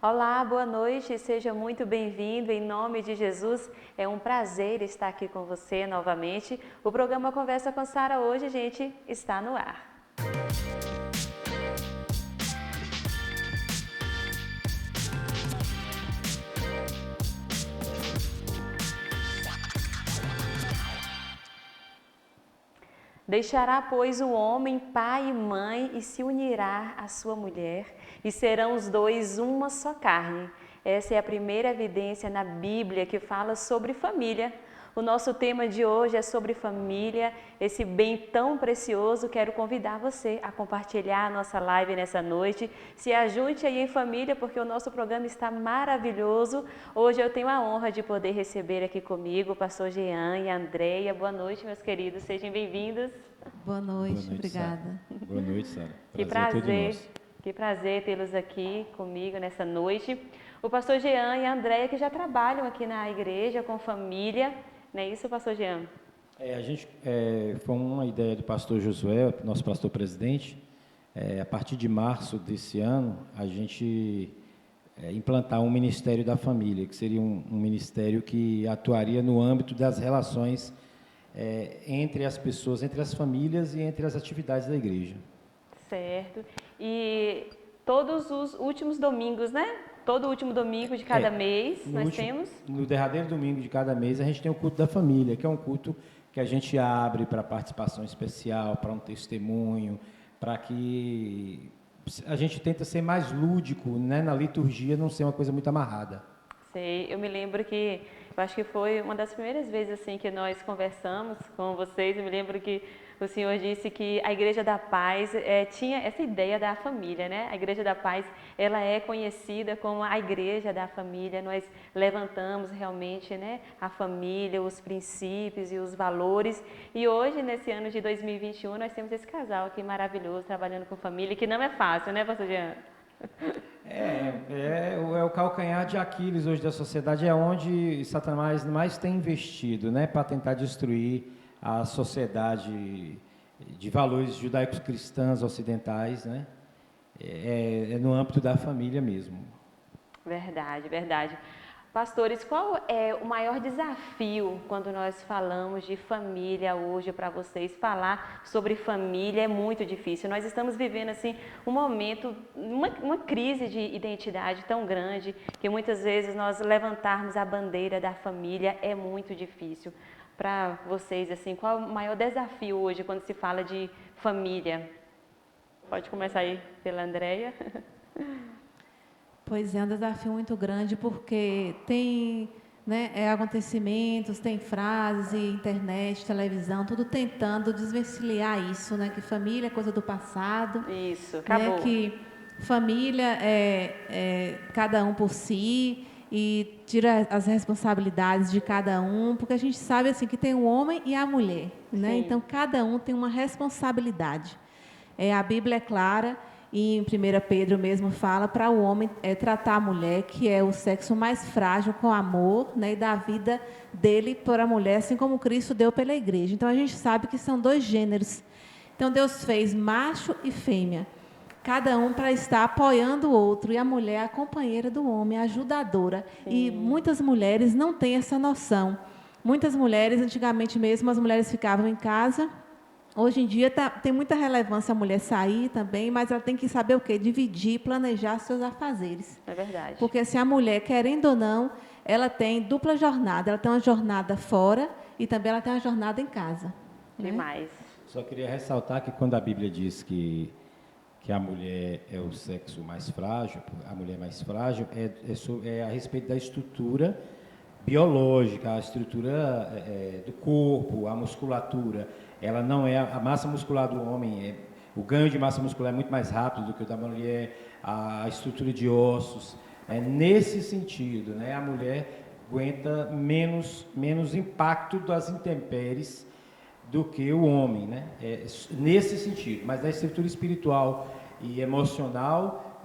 Olá, boa noite, seja muito bem-vindo em nome de Jesus. É um prazer estar aqui com você novamente. O programa Conversa com Sara hoje, gente, está no ar. Deixará, pois, o homem pai e mãe e se unirá à sua mulher, e serão os dois uma só carne. Essa é a primeira evidência na Bíblia que fala sobre família. O nosso tema de hoje é sobre família, esse bem tão precioso. Quero convidar você a compartilhar a nossa live nessa noite. Se ajunte aí em família, porque o nosso programa está maravilhoso. Hoje eu tenho a honra de poder receber aqui comigo o pastor Jean e a Andréia. Boa noite, meus queridos, sejam bem-vindos. Boa noite, Boa noite, obrigada. Sara. Boa noite, Sara. Que Prazer é todo nosso. que prazer tê-los aqui comigo nessa noite. O pastor Jean e a Andréia que já trabalham aqui na igreja com família. Não é isso, pastor Jean? Foi uma ideia do pastor Josué, nosso pastor presidente. A partir de março desse ano, a gente implantar um Ministério da Família, que seria um ministério que atuaria no âmbito das relações entre as pessoas, entre as famílias e entre as atividades da igreja. Certo. E todos os últimos domingos, né? Todo último domingo de cada mês temos? No derradeiro domingo de cada mês, a gente tem o culto da família, que é um culto que a gente abre para participação especial, para um testemunho, para que a gente tenta ser mais lúdico, né, na liturgia, não ser uma coisa muito amarrada. Sei, eu me lembro que, eu acho que foi uma das primeiras vezes assim que nós conversamos com vocês, eu me lembro que o senhor disse que a Igreja da Paz tinha essa ideia da família, né? A Igreja da Paz, ela é conhecida como a Igreja da Família. Nós levantamos realmente, né, a família, os princípios e os valores. E hoje, nesse ano de 2021, nós temos esse casal aqui maravilhoso, trabalhando com família, que não é fácil, né, pastor Jean? É o calcanhar de Aquiles hoje da sociedade, é onde Satanás mais tem investido, né, para tentar destruir a sociedade de valores judaico-cristãs ocidentais, né? É no âmbito da família mesmo. Verdade, verdade. Pastores, qual é o maior desafio quando nós falamos de família hoje para vocês? Falar sobre família é muito difícil. Nós estamos vivendo assim um momento, uma crise de identidade tão grande que muitas vezes nós levantarmos a bandeira da família é muito difícil. Para vocês, assim, qual é o maior desafio hoje quando se fala de família? Pode começar aí pela Andréia. Pois é um desafio muito grande, porque tem, né, acontecimentos, tem frases, e internet, televisão, tudo tentando desvencilhar isso, né, que família é coisa do passado. Isso, acabou. Né, que família é cada um por si, e tira as responsabilidades de cada um, porque a gente sabe assim que tem o homem e a mulher, né? Então cada um tem uma responsabilidade. A Bíblia é clara, e em 1 Pedro mesmo fala para o homem tratar a mulher, que é o sexo mais frágil, com amor, né, e dar a vida dele para a mulher, assim como Cristo deu pela igreja. Então a gente sabe que são dois gêneros. Então Deus fez macho e fêmea, cada um para estar apoiando o outro, e a mulher é a companheira do homem, a ajudadora. Sim. E muitas mulheres não têm essa noção. Muitas mulheres, antigamente mesmo, as mulheres ficavam em casa. Hoje em dia tem muita relevância a mulher sair também, mas ela tem que saber o quê? Dividir, planejar seus afazeres. É verdade. Porque se a mulher, querendo ou não, ela tem dupla jornada. Ela tem uma jornada fora e também ela tem uma jornada em casa. Demais. Né? Só queria ressaltar que quando a Bíblia diz que a mulher é o sexo mais frágil, a mulher mais frágil, é a respeito da estrutura biológica, a estrutura do corpo, a musculatura. Ela não é a massa muscular do homem, o ganho de massa muscular é muito mais rápido do que o da mulher, a estrutura de ossos. É nesse sentido, né? A mulher aguenta menos impacto das intempéries do que o homem, né? Nesse sentido, mas na estrutura espiritual e emocional,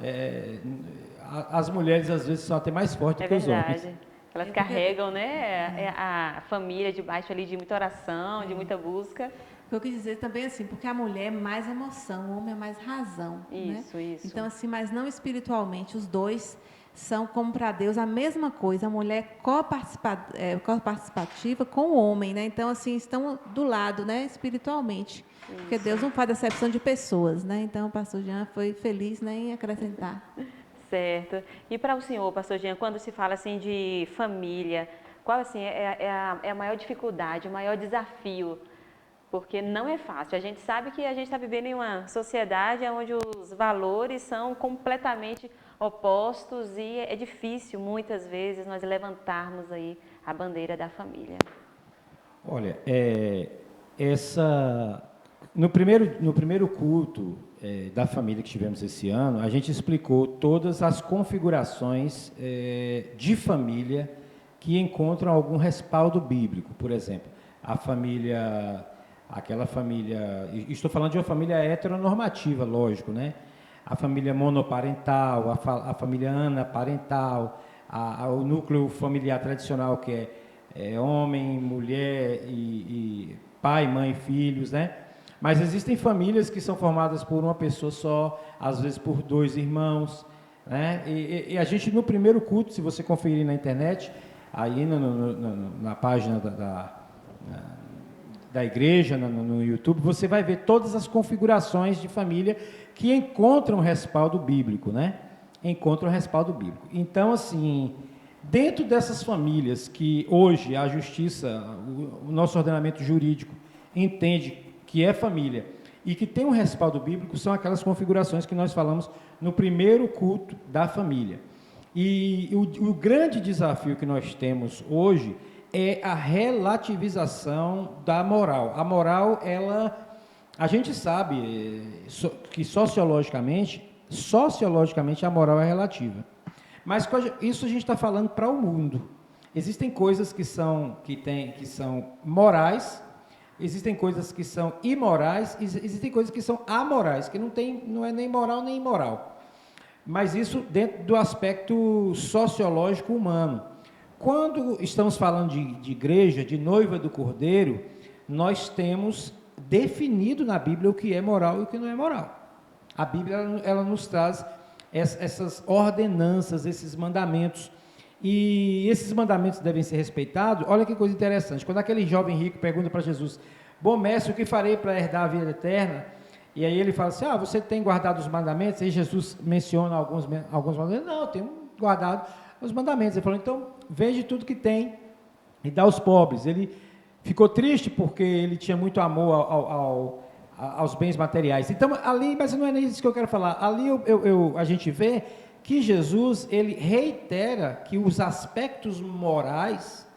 as mulheres às vezes são até mais fortes do que os homens. Elas carregam, né, a família debaixo ali de muita oração, de muita busca. Eu quis dizer também assim, porque a mulher é mais emoção, o homem é mais razão. Isso, né? Isso. Então assim, mas não espiritualmente, os dois são como para Deus a mesma coisa, a mulher coparticipativa com o homem, né? Então, assim, estão do lado, né, espiritualmente. Porque Deus não faz acepção de pessoas, né? Então, o pastor Jean foi feliz, né, em acrescentar. Certo. E para o senhor, pastor Jean, quando se fala assim de família, qual assim é a maior dificuldade, o maior desafio? Porque não é fácil. A gente sabe que a gente está vivendo em uma sociedade onde os valores são completamente opostos e é difícil, muitas vezes, nós levantarmos aí a bandeira da família. Olha, no primeiro culto da família que tivemos esse ano, a gente explicou todas as configurações de família que encontram algum respaldo bíblico. Por exemplo, aquela família, estou falando de uma família heteronormativa, lógico, né? A família monoparental, a família anaparental, o núcleo familiar tradicional, que é homem, mulher e pai, mãe, filhos, né? Mas existem famílias que são formadas por uma pessoa só, às vezes por 2 irmãos, né? E a gente, no primeiro culto, se você conferir na internet, aí na página da igreja, no YouTube, você vai ver todas as configurações de família que encontram respaldo bíblico, né? Encontram respaldo bíblico. Então, assim, dentro dessas famílias que hoje a justiça, o nosso ordenamento jurídico entende que é família e que tem um respaldo bíblico, são aquelas configurações que nós falamos no primeiro culto da família. E o grande desafio que nós temos hoje é a relativização da moral. A moral, a gente sabe que sociologicamente a moral é relativa. Mas isso a gente está falando para o mundo. Existem coisas que são morais, existem coisas que são imorais, existem coisas que são amorais, que não é nem moral nem imoral. Mas isso dentro do aspecto sociológico humano. Quando estamos falando de igreja, de noiva do Cordeiro, nós temos definido na Bíblia o que é moral e o que não é moral. A Bíblia ela nos traz essas ordenanças, esses mandamentos, e esses mandamentos devem ser respeitados. Olha que coisa interessante, quando aquele jovem rico pergunta para Jesus: bom mestre, o que farei para herdar a vida eterna? E aí ele fala assim: você tem guardado os mandamentos? Aí Jesus menciona alguns mandamentos. Não, eu tenho guardado os mandamentos. Ele falou: então vende tudo que tem e dá aos pobres. Ele ficou triste porque ele tinha muito amor aos bens materiais. Então, ali, mas não é nem isso que eu quero falar. Ali a gente vê que Jesus, ele reitera que os aspectos morais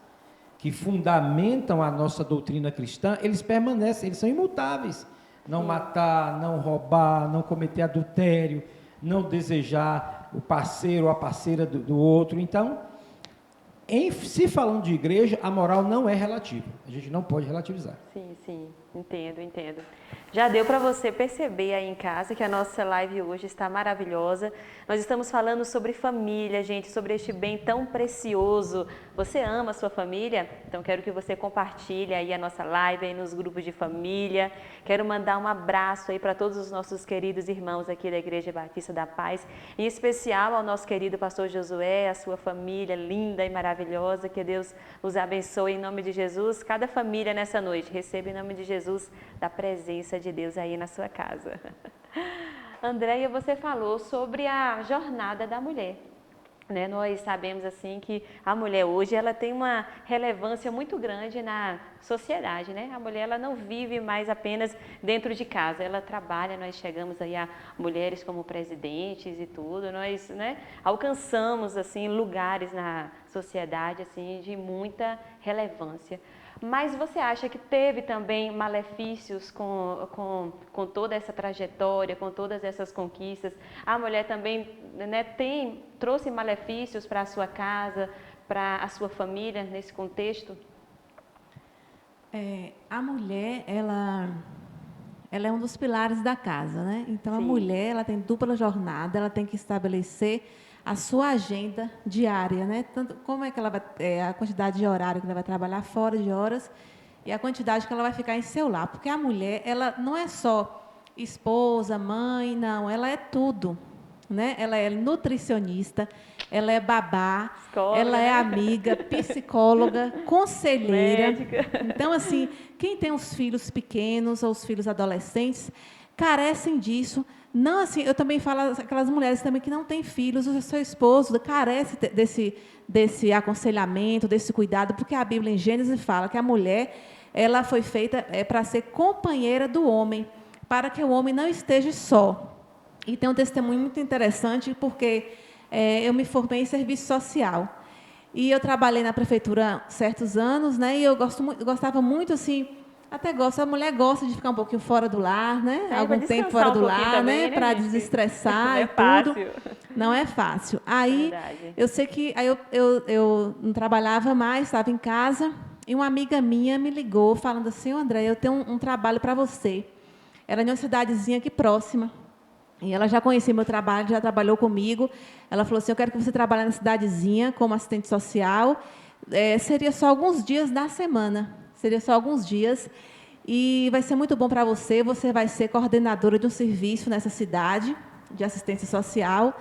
que fundamentam a nossa doutrina cristã, eles permanecem, eles são imutáveis. Não matar, não roubar, não cometer adultério, não desejar o parceiro ou a parceira do outro. Então, se falando de igreja, a moral não é relativa. A gente não pode relativizar. Sim, entendo. Já deu para você perceber aí em casa que a nossa live hoje está maravilhosa. Nós estamos falando sobre família, gente, sobre este bem tão precioso. Você ama a sua família? Então quero que você compartilhe aí a nossa live aí nos grupos de família. Quero mandar um abraço aí para todos os nossos queridos irmãos aqui da Igreja Batista da Paz, em especial ao nosso querido pastor Josué, a sua família linda e maravilhosa. Que Deus os abençoe em nome de Jesus. Cada família nessa noite receba em nome de Jesus da presença de Deus aí na sua casa. Andréia, você falou sobre a jornada da mulher, né? Nós sabemos assim que a mulher hoje ela tem uma relevância muito grande na sociedade, né? A mulher ela não vive mais apenas dentro de casa, ela trabalha. Nós chegamos aí a mulheres como presidentes e tudo, nós, né, alcançamos assim lugares na sociedade assim de muita relevância. Mas você acha que teve também malefícios com toda essa trajetória, com todas essas conquistas? A mulher também, né, trouxe malefícios para a sua casa, para a sua família nesse contexto? A mulher, ela é um dos pilares da casa, né? Então, Sim. A mulher, ela tem dupla jornada, ela tem que estabelecer a sua agenda diária, né? Tanto como é que ela vai, a quantidade de horário que ela vai trabalhar fora de horas e a quantidade que ela vai ficar em seu lar, porque a mulher, ela não é só esposa, mãe, não, ela é tudo. né? Ela é nutricionista, ela é babá, Psicóloga, ela é né? amiga, psicóloga, conselheira. Médica. Então, assim, quem tem os filhos pequenos ou os filhos adolescentes carecem disso. Não, assim, eu também falo aquelas mulheres também que não têm filhos, o seu esposo carece desse aconselhamento, desse cuidado, porque a Bíblia em Gênesis fala que a mulher ela foi feita para ser companheira do homem, para que o homem não esteja só. E tem um testemunho muito interessante, porque eu me formei em serviço social. E eu trabalhei na prefeitura certos anos, né? E eu gostava muito, assim, até gosto, a mulher gosta de ficar um pouquinho fora do lar, né? Algum tempo fora do lar, também, né? Para gente? desestressar Não é e tudo. fácil. Não é fácil. Aí, Verdade. eu sei que eu não trabalhava mais, estava em casa, e uma amiga minha me ligou, falando assim, André, eu tenho um trabalho para você. Era em uma cidadezinha aqui próxima. E ela já conhecia meu trabalho, já trabalhou comigo. Ela falou assim, eu quero que você trabalhe na cidadezinha como assistente social. Seria só alguns dias da semana. Seria só alguns dias. E vai ser muito bom para você. Você vai ser coordenadora de um serviço nessa cidade de assistência social.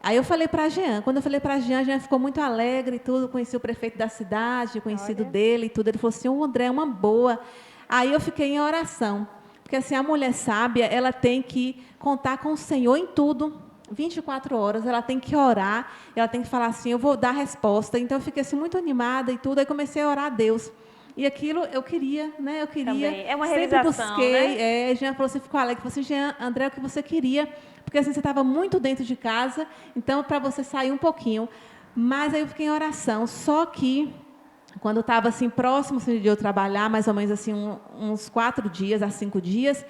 Aí eu falei para a Jean. Quando eu falei para a Jean ficou muito alegre e tudo. Conheci o prefeito da cidade, conhecido dele e tudo. Ele falou assim, o André é uma boa. Aí eu fiquei em oração. Porque assim, a mulher sábia, ela tem que contar com o Senhor em tudo, 24 horas, ela tem que orar, ela tem que falar assim, eu vou dar resposta. Então, eu fiquei assim, muito animada e tudo, aí comecei a orar a Deus. E aquilo eu queria, né? Eu queria. Também. É uma sempre realização, busquei. né? Jean falou assim, ficou alegre. Falou assim, Jean, André, é o que você queria. Porque assim, você estava muito dentro de casa, então, para você sair um pouquinho. Mas aí eu fiquei em oração. Só que quando eu estava assim, próximo assim, de eu trabalhar, mais ou menos assim, uns 4 dias a 5 dias,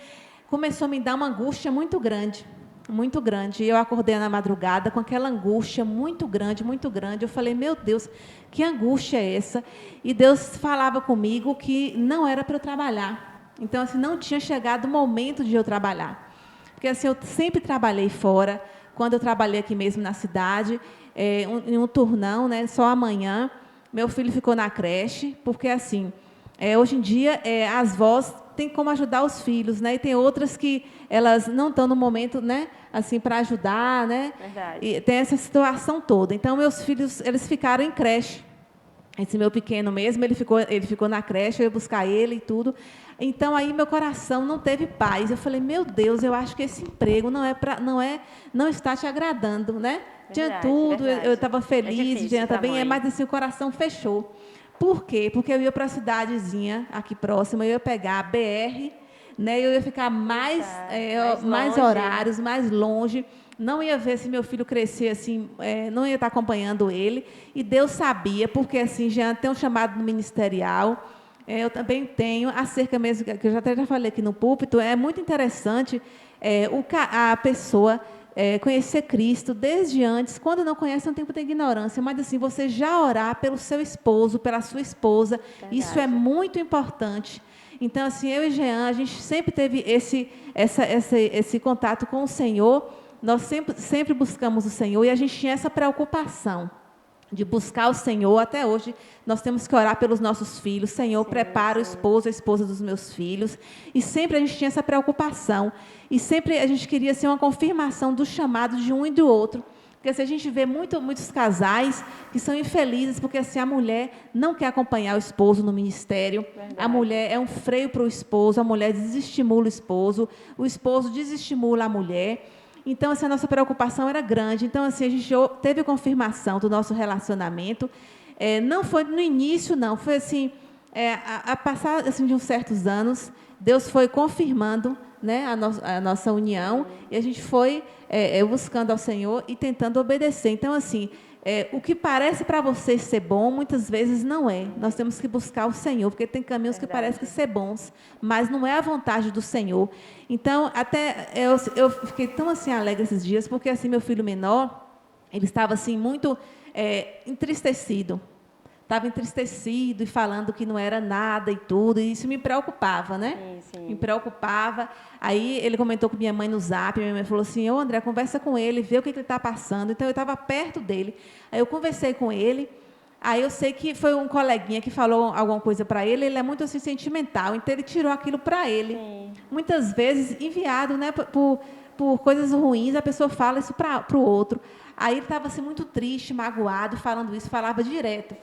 começou a me dar uma angústia muito grande, muito grande. E eu acordei na madrugada com aquela angústia muito grande, muito grande. Eu falei, meu Deus, que angústia é essa? E Deus falava comigo que não era para eu trabalhar. Então, assim, não tinha chegado o momento de eu trabalhar. Porque assim, eu sempre trabalhei fora. Quando eu trabalhei aqui mesmo na cidade, em um turnão, né, só amanhã, meu filho ficou na creche, porque assim, hoje em dia as vós têm como ajudar os filhos, né? E tem outras que elas não estão no momento, né, assim, para ajudar, né? Verdade. E tem essa situação toda. Então, meus filhos, eles ficaram em creche. Esse meu pequeno mesmo, ele ficou na creche, eu ia buscar ele e tudo. Então, aí meu coração não teve paz. Eu falei, meu Deus, eu acho que esse emprego não está te agradando, né? Tinha tudo, eu estava feliz, difícil pra também, mãe. mas assim, o coração fechou. Por quê? Porque eu ia para a cidadezinha aqui próxima, eu ia pegar a BR, né? Eu ia ficar mais longe. horários, mais longe. Não ia ver se meu filho crescer assim, não ia estar acompanhando ele. E Deus sabia, porque assim, já tem um chamado no ministerial. Eu também tenho, acerca mesmo, que eu já falei aqui no púlpito, é muito interessante a pessoa conhecer Cristo desde antes. Quando não conhece, é um tempo de ignorância, mas assim, você já orar pelo seu esposo, pela sua esposa, Verdade. isso é muito importante. Então, assim, eu e Jean, a gente sempre teve esse contato com o Senhor. Nós sempre buscamos o Senhor e a gente tinha essa preocupação de buscar o Senhor. Até hoje, nós temos que orar pelos nossos filhos. Senhor, prepara o esposo, a esposa dos meus filhos. E sempre a gente tinha essa preocupação. E sempre a gente queria ser uma confirmação do chamado de um e do outro. Porque assim, a gente vê muitos casais que são infelizes, porque assim, a mulher não quer acompanhar o esposo no ministério. Verdade. A mulher é um freio para o esposo, a mulher desestimula o esposo desestimula a mulher. Então, assim, a nossa preocupação era grande. Então, assim, a gente teve confirmação do nosso relacionamento. Não foi no início, não. Foi assim, a passar assim, de uns certos anos, Deus foi confirmando, né, a nossa união, e a gente foi buscando ao Senhor e tentando obedecer. Então, assim, o que parece para você ser bom, muitas vezes não é. Nós temos que buscar o Senhor, porque tem caminhos que parecem ser bons, mas não é a vontade do Senhor. Então, até eu fiquei tão assim alegre esses dias, porque assim, meu filho menor, ele estava assim muito entristecido. Estava entristecido e falando que não era nada e tudo, e isso me preocupava, né? Sim. Me preocupava. Aí ele comentou com minha mãe no Zap, minha mãe falou assim, ô André, conversa com ele, vê o que ele está passando. Então, eu estava perto dele. Aí eu conversei com ele, aí eu sei que foi um coleguinha que falou alguma coisa para ele, ele é muito assim, sentimental, então ele tirou aquilo para ele. Sim. Muitas vezes enviado, né, por coisas ruins, a pessoa fala isso para o outro. Aí ele estava assim, muito triste, magoado, falando isso, falava direto.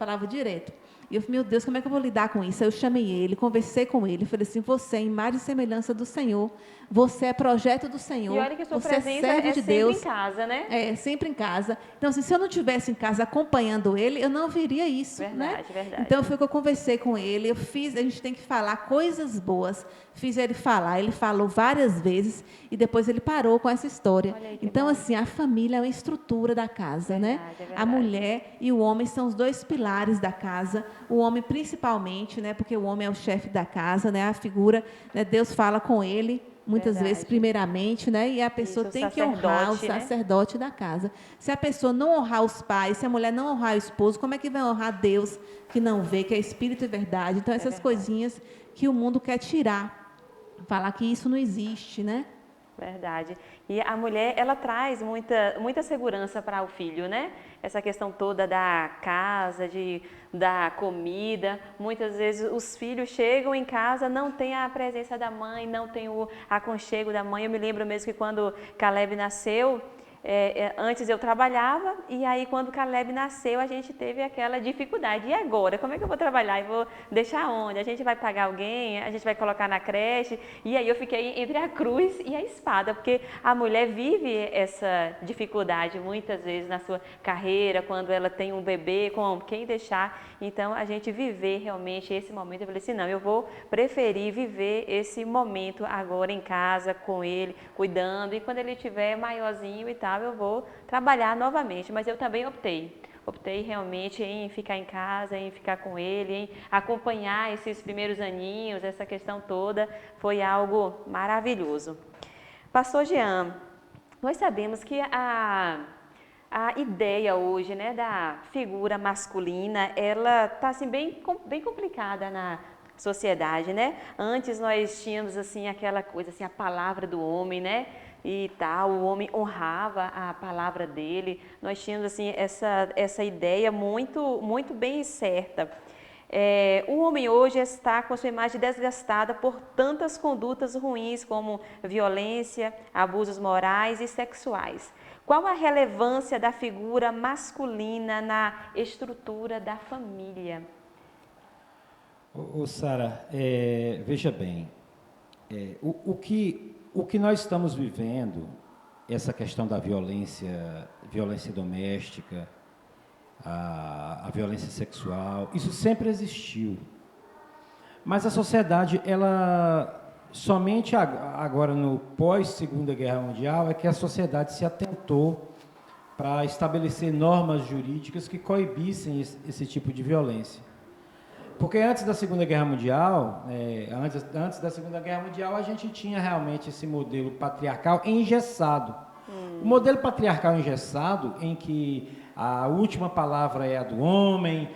E eu falei, meu Deus, como é que eu vou lidar com isso? Aí eu chamei ele, conversei com ele, falei assim, você é imagem e semelhança do Senhor, você é projeto do Senhor, E olha que a sua você é presença servo é de sempre Deus. em casa, né? É, sempre em casa. Então, assim, se eu não estivesse em casa acompanhando ele, eu não viria isso, né? Verdade, verdade. Então, foi que eu conversei com ele, a gente tem que falar coisas boas, fiz ele falar, ele falou várias vezes e depois ele parou com essa história. Olha aí que Então, bom. assim, a família é uma estrutura da casa, né? Verdade, é A verdade. mulher e o homem são os dois pilares da casa, o homem principalmente, né? Porque o homem é o chefe da casa, né? A figura, né? Deus fala com ele, muitas Verdade. vezes, primeiramente, né? E a pessoa Isso, o tem que honrar o sacerdote, né? sacerdote da casa. Se a pessoa não honrar os pais, se a mulher não honrar o esposo, como é que vai honrar Deus que não vê, que é espírito e verdade? Então, essas verdade. coisinhas que o mundo quer tirar, falar que isso não existe, né? Verdade. E a mulher, ela traz muita segurança para o filho, né? Essa questão toda da casa, da comida. Muitas vezes os filhos chegam em casa, não tem a presença da mãe, não tem o aconchego da mãe. Eu me lembro mesmo que quando Caleb nasceu, antes eu trabalhava e aí quando Caleb nasceu a gente teve aquela dificuldade. E agora? Como é que eu vou trabalhar? Eu vou deixar onde? A gente vai pagar alguém? A gente vai colocar na creche? E aí eu fiquei entre a cruz e a espada, porque a mulher vive essa dificuldade muitas vezes na sua carreira, quando ela tem um bebê, com quem deixar. Então a gente viver realmente esse momento, eu falei assim, não, eu vou preferir viver esse momento agora em casa com ele, cuidando, e quando ele estiver maiorzinho e tal, eu vou trabalhar novamente, mas eu também optei realmente em ficar em casa, em ficar com ele, em acompanhar esses primeiros aninhos, essa questão toda, foi algo maravilhoso. Pastor Jean, nós sabemos que a ideia hoje, né, da figura masculina, ela está assim, bem complicada na sociedade, né? Antes nós tínhamos assim aquela coisa, assim, a palavra do homem, né? E tal, o homem honrava a palavra dele. Nós tínhamos assim essa ideia muito bem certa. O homem hoje está com a sua imagem desgastada por tantas condutas ruins como violência, abusos morais e sexuais. Qual a relevância da figura masculina na estrutura da família? Sara, veja bem, o que nós estamos vivendo, essa questão da violência doméstica, a violência sexual, isso sempre existiu. Mas a sociedade, ela somente agora no pós-Segunda Guerra Mundial é que a sociedade se atentou para estabelecer normas jurídicas que coibissem esse tipo de violência. Porque antes da Segunda Guerra Mundial, antes da Segunda Guerra Mundial, a gente tinha realmente esse modelo patriarcal engessado. O modelo patriarcal engessado, em que a última palavra é a do homem,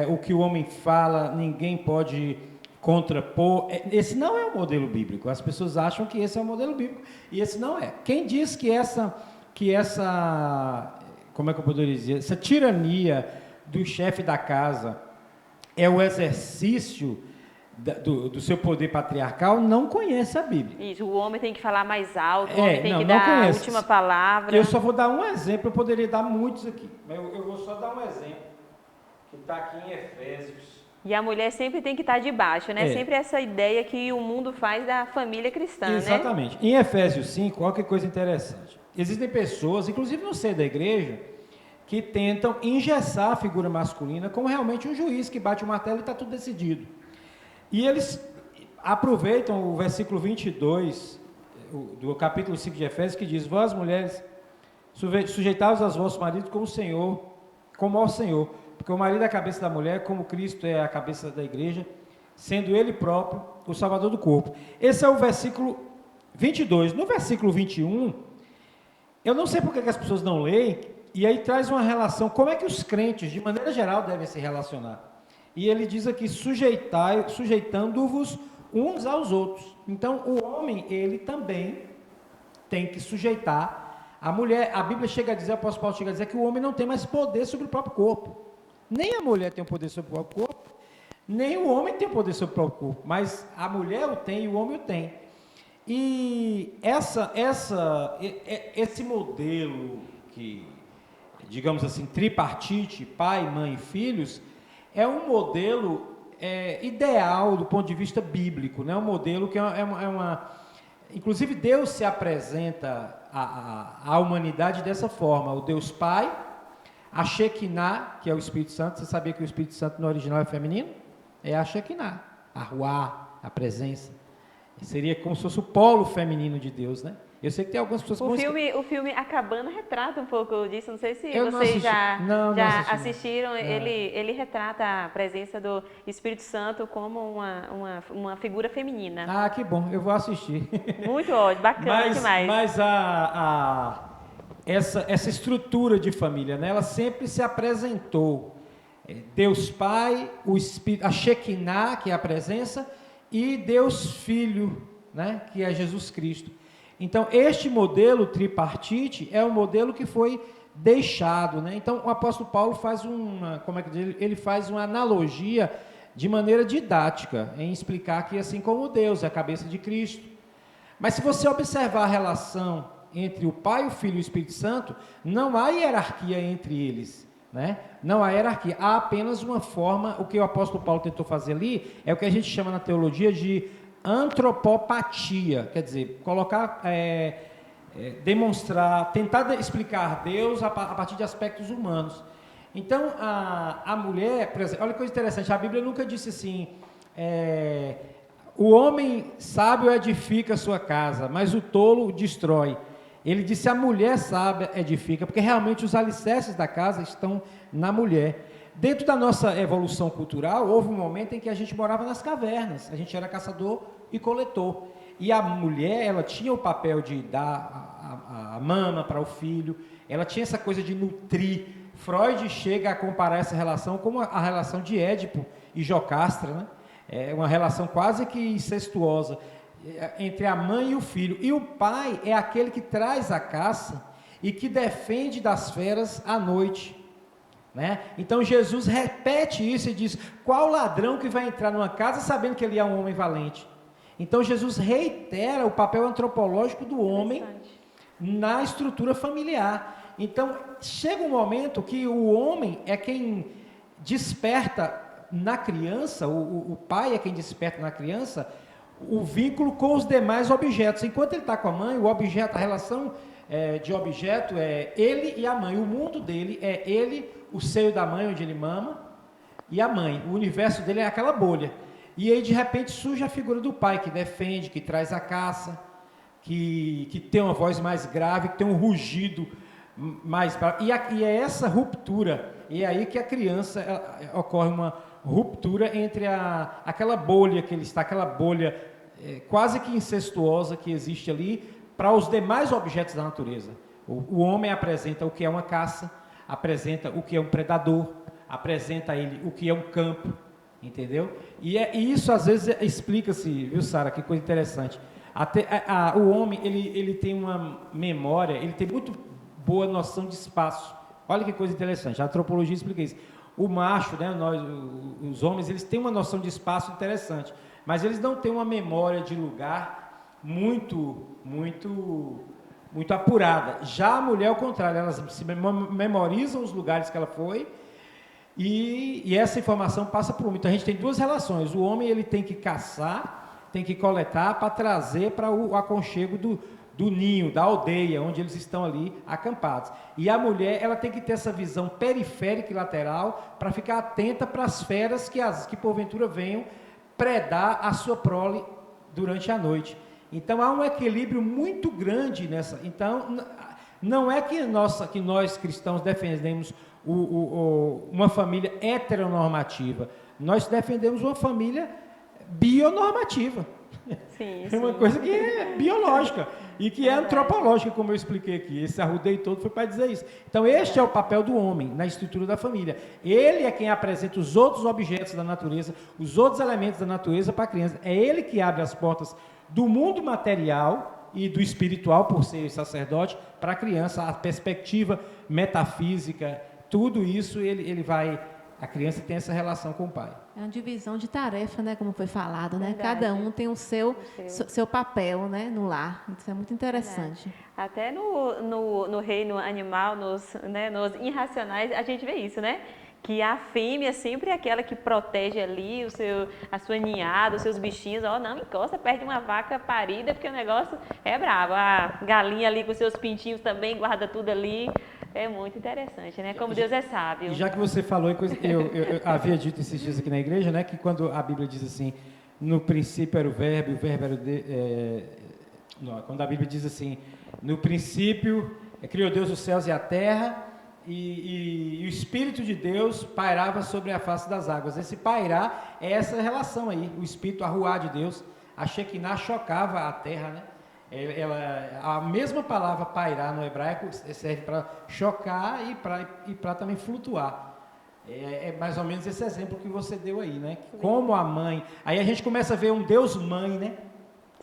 o que o homem fala, ninguém pode contrapor. Esse não é o modelo bíblico. As pessoas acham que esse é o modelo bíblico, e esse não é. Quem diz que essa como é que eu poderia dizer, essa tirania do chefe da casa é o exercício do seu poder patriarcal, não conhece a Bíblia. Isso, o homem tem que falar mais alto, o homem tem que dar a última palavra. Eu só vou dar um exemplo, eu poderia dar muitos aqui, mas eu vou só dar um exemplo, que está aqui em Efésios. E a mulher sempre tem que estar debaixo, né? Sempre essa ideia que o mundo faz da família cristã, Exatamente. Em Efésios 5, olha que coisa interessante. Existem pessoas, inclusive no seio da igreja, que tentam engessar a figura masculina como realmente um juiz que bate o martelo e está tudo decidido. E eles aproveitam o versículo 22 do capítulo 5 de Efésios, que diz: vós, mulheres, sujeitai-vos aos vossos maridos como ao Senhor, porque o marido é a cabeça da mulher, como Cristo é a cabeça da igreja, sendo ele próprio o salvador do corpo. Esse é o versículo 22. No versículo 21, eu não sei por que as pessoas não leem, e aí traz uma relação, como é que os crentes, de maneira geral, devem se relacionar. E ele diz aqui, sujeitando-vos uns aos outros. Então, o homem, ele também tem que sujeitar a mulher. A Bíblia chega a dizer, o apóstolo Paulo chega a dizer que o homem não tem mais poder sobre o próprio corpo. Nem a mulher tem o poder sobre o próprio corpo, nem o homem tem o poder sobre o próprio corpo. Mas a mulher o tem e o homem o tem. E esse modelo que, digamos assim, tripartite, pai, mãe e filhos, é um modelo ideal do ponto de vista bíblico, né? Um modelo que inclusive Deus se apresenta à humanidade dessa forma: o Deus Pai, a Shekinah, que é o Espírito Santo. Você sabia que o Espírito Santo no original é feminino? É a Shekinah, a Ruá, a presença. Seria como se fosse o polo feminino de Deus, né? Eu sei que tem algumas pessoas que O filme Acabando retrata um pouco disso. Não sei se Eu não vocês assisti. Não assisti, assistiram. Ele retrata a presença do Espírito Santo como uma figura feminina. Ah, que bom, eu vou assistir. Muito ótimo, bacana demais. Mas essa estrutura de família, né, ela sempre se apresentou. Deus Pai, o Espírito, a Shekinah, que é a presença, e Deus Filho, né, que é Jesus Cristo. Então, este modelo tripartite é um modelo que foi deixado, né? Então, o apóstolo Paulo faz ele faz uma analogia de maneira didática em explicar que assim como Deus é a cabeça de Cristo. Mas se você observar a relação entre o Pai, o Filho e o Espírito Santo, não há hierarquia entre eles, né? Não há hierarquia, há apenas uma forma. O que o apóstolo Paulo tentou fazer ali é o que a gente chama na teologia de antropopatia, quer dizer, colocar, demonstrar, tentar explicar Deus a partir de aspectos humanos. Então, a mulher, por exemplo, olha que coisa interessante, a Bíblia nunca disse assim, o homem sábio edifica a sua casa, mas o tolo destrói. Ele disse, a mulher sábia edifica, porque realmente os alicerces da casa estão na mulher. Dentro da nossa evolução cultural, houve um momento em que a gente morava nas cavernas, a gente era caçador e coletor. E a mulher, ela tinha o papel de dar a mama para o filho, ela tinha essa coisa de nutrir. Freud chega a comparar essa relação como a relação de Édipo e Jocastra, né? É uma relação quase que incestuosa entre a mãe e o filho. E o pai é aquele que traz a caça e que defende das feras à noite, né? Então Jesus repete isso e diz, qual ladrão que vai entrar numa casa sabendo que ele é um homem valente? Então Jesus reitera o papel antropológico do homem na estrutura familiar. Então chega um momento que o homem é quem desperta na criança, o pai é quem desperta na criança o vínculo com os demais objetos. Enquanto ele está com a mãe, o objeto, a relação de objeto é ele e a mãe. O mundo dele é ele, o seio da mãe onde ele mama, e a mãe. O universo dele é aquela bolha. E aí de repente surge a figura do pai que defende, que traz a caça, que tem uma voz mais grave, que tem um rugido mais bravo. E é essa ruptura, e é aí que a criança ocorre uma ruptura entre aquela bolha que ele está, aquela bolha quase que incestuosa que existe ali para os demais objetos da natureza. O homem apresenta o que é uma caça, apresenta o que é um predador, apresenta ele o que é um campo, entendeu? E isso às vezes explica-se, viu, Sara, que coisa interessante. O homem, ele tem uma memória, ele tem muito boa noção de espaço. Olha que coisa interessante, a antropologia explica isso. O macho, né, os homens, eles têm uma noção de espaço interessante, mas eles não têm uma memória de lugar muito apurada. Já a mulher, ao contrário, elas se memorizam os lugares que ela foi e essa informação passa por um. Então a gente tem duas relações. O homem, ele tem que caçar, tem que coletar para trazer para o aconchego do ninho, da aldeia, onde eles estão ali acampados. E a mulher, ela tem que ter essa visão periférica e lateral para ficar atenta para as feras que porventura venham predar a sua prole durante a noite. Então há um equilíbrio muito grande nessa. Então não é que nós cristãos defendemos uma família heteronormativa. Nós defendemos uma família bionormativa. Sim, é uma coisa que é biológica e que é antropológica, como eu expliquei aqui. Esse arrudeio todo foi para dizer isso. Então, este é o papel do homem na estrutura da família. Ele é quem apresenta os outros objetos da natureza, os outros elementos da natureza para a criança. É ele que abre as portas do mundo material e do espiritual, por ser sacerdote, para a criança. A perspectiva metafísica, tudo isso ele vai a criança tem essa relação com o pai. É uma divisão de tarefa, né? Como foi falado, né? Verdade. Cada um tem o seu papel, né? No lar. Isso é muito interessante. Até no reino animal, nos irracionais, a gente vê isso, né? Que a fêmea sempre é aquela que protege ali a sua ninhada, os seus bichinhos. Ó, não encosta perto de uma vaca parida, porque o negócio é bravo. A galinha ali com seus pintinhos também guarda tudo ali. É muito interessante, né? Como Deus é sábio. E já que você falou em coisa, eu havia dito esses dias aqui na igreja, né? Que quando a Bíblia diz assim, no princípio era o verbo era quando a Bíblia diz assim, no princípio criou Deus os céus e a terra, e o Espírito de Deus pairava sobre a face das águas. Esse pairar é essa relação aí, o Espírito, a ruá de Deus. A Shekinah chocava a terra, né? A mesma palavra pairar no hebraico serve para chocar e para também flutuar. É mais ou menos esse exemplo que você deu aí, né? Como a mãe... Aí a gente começa a ver um Deus mãe, né?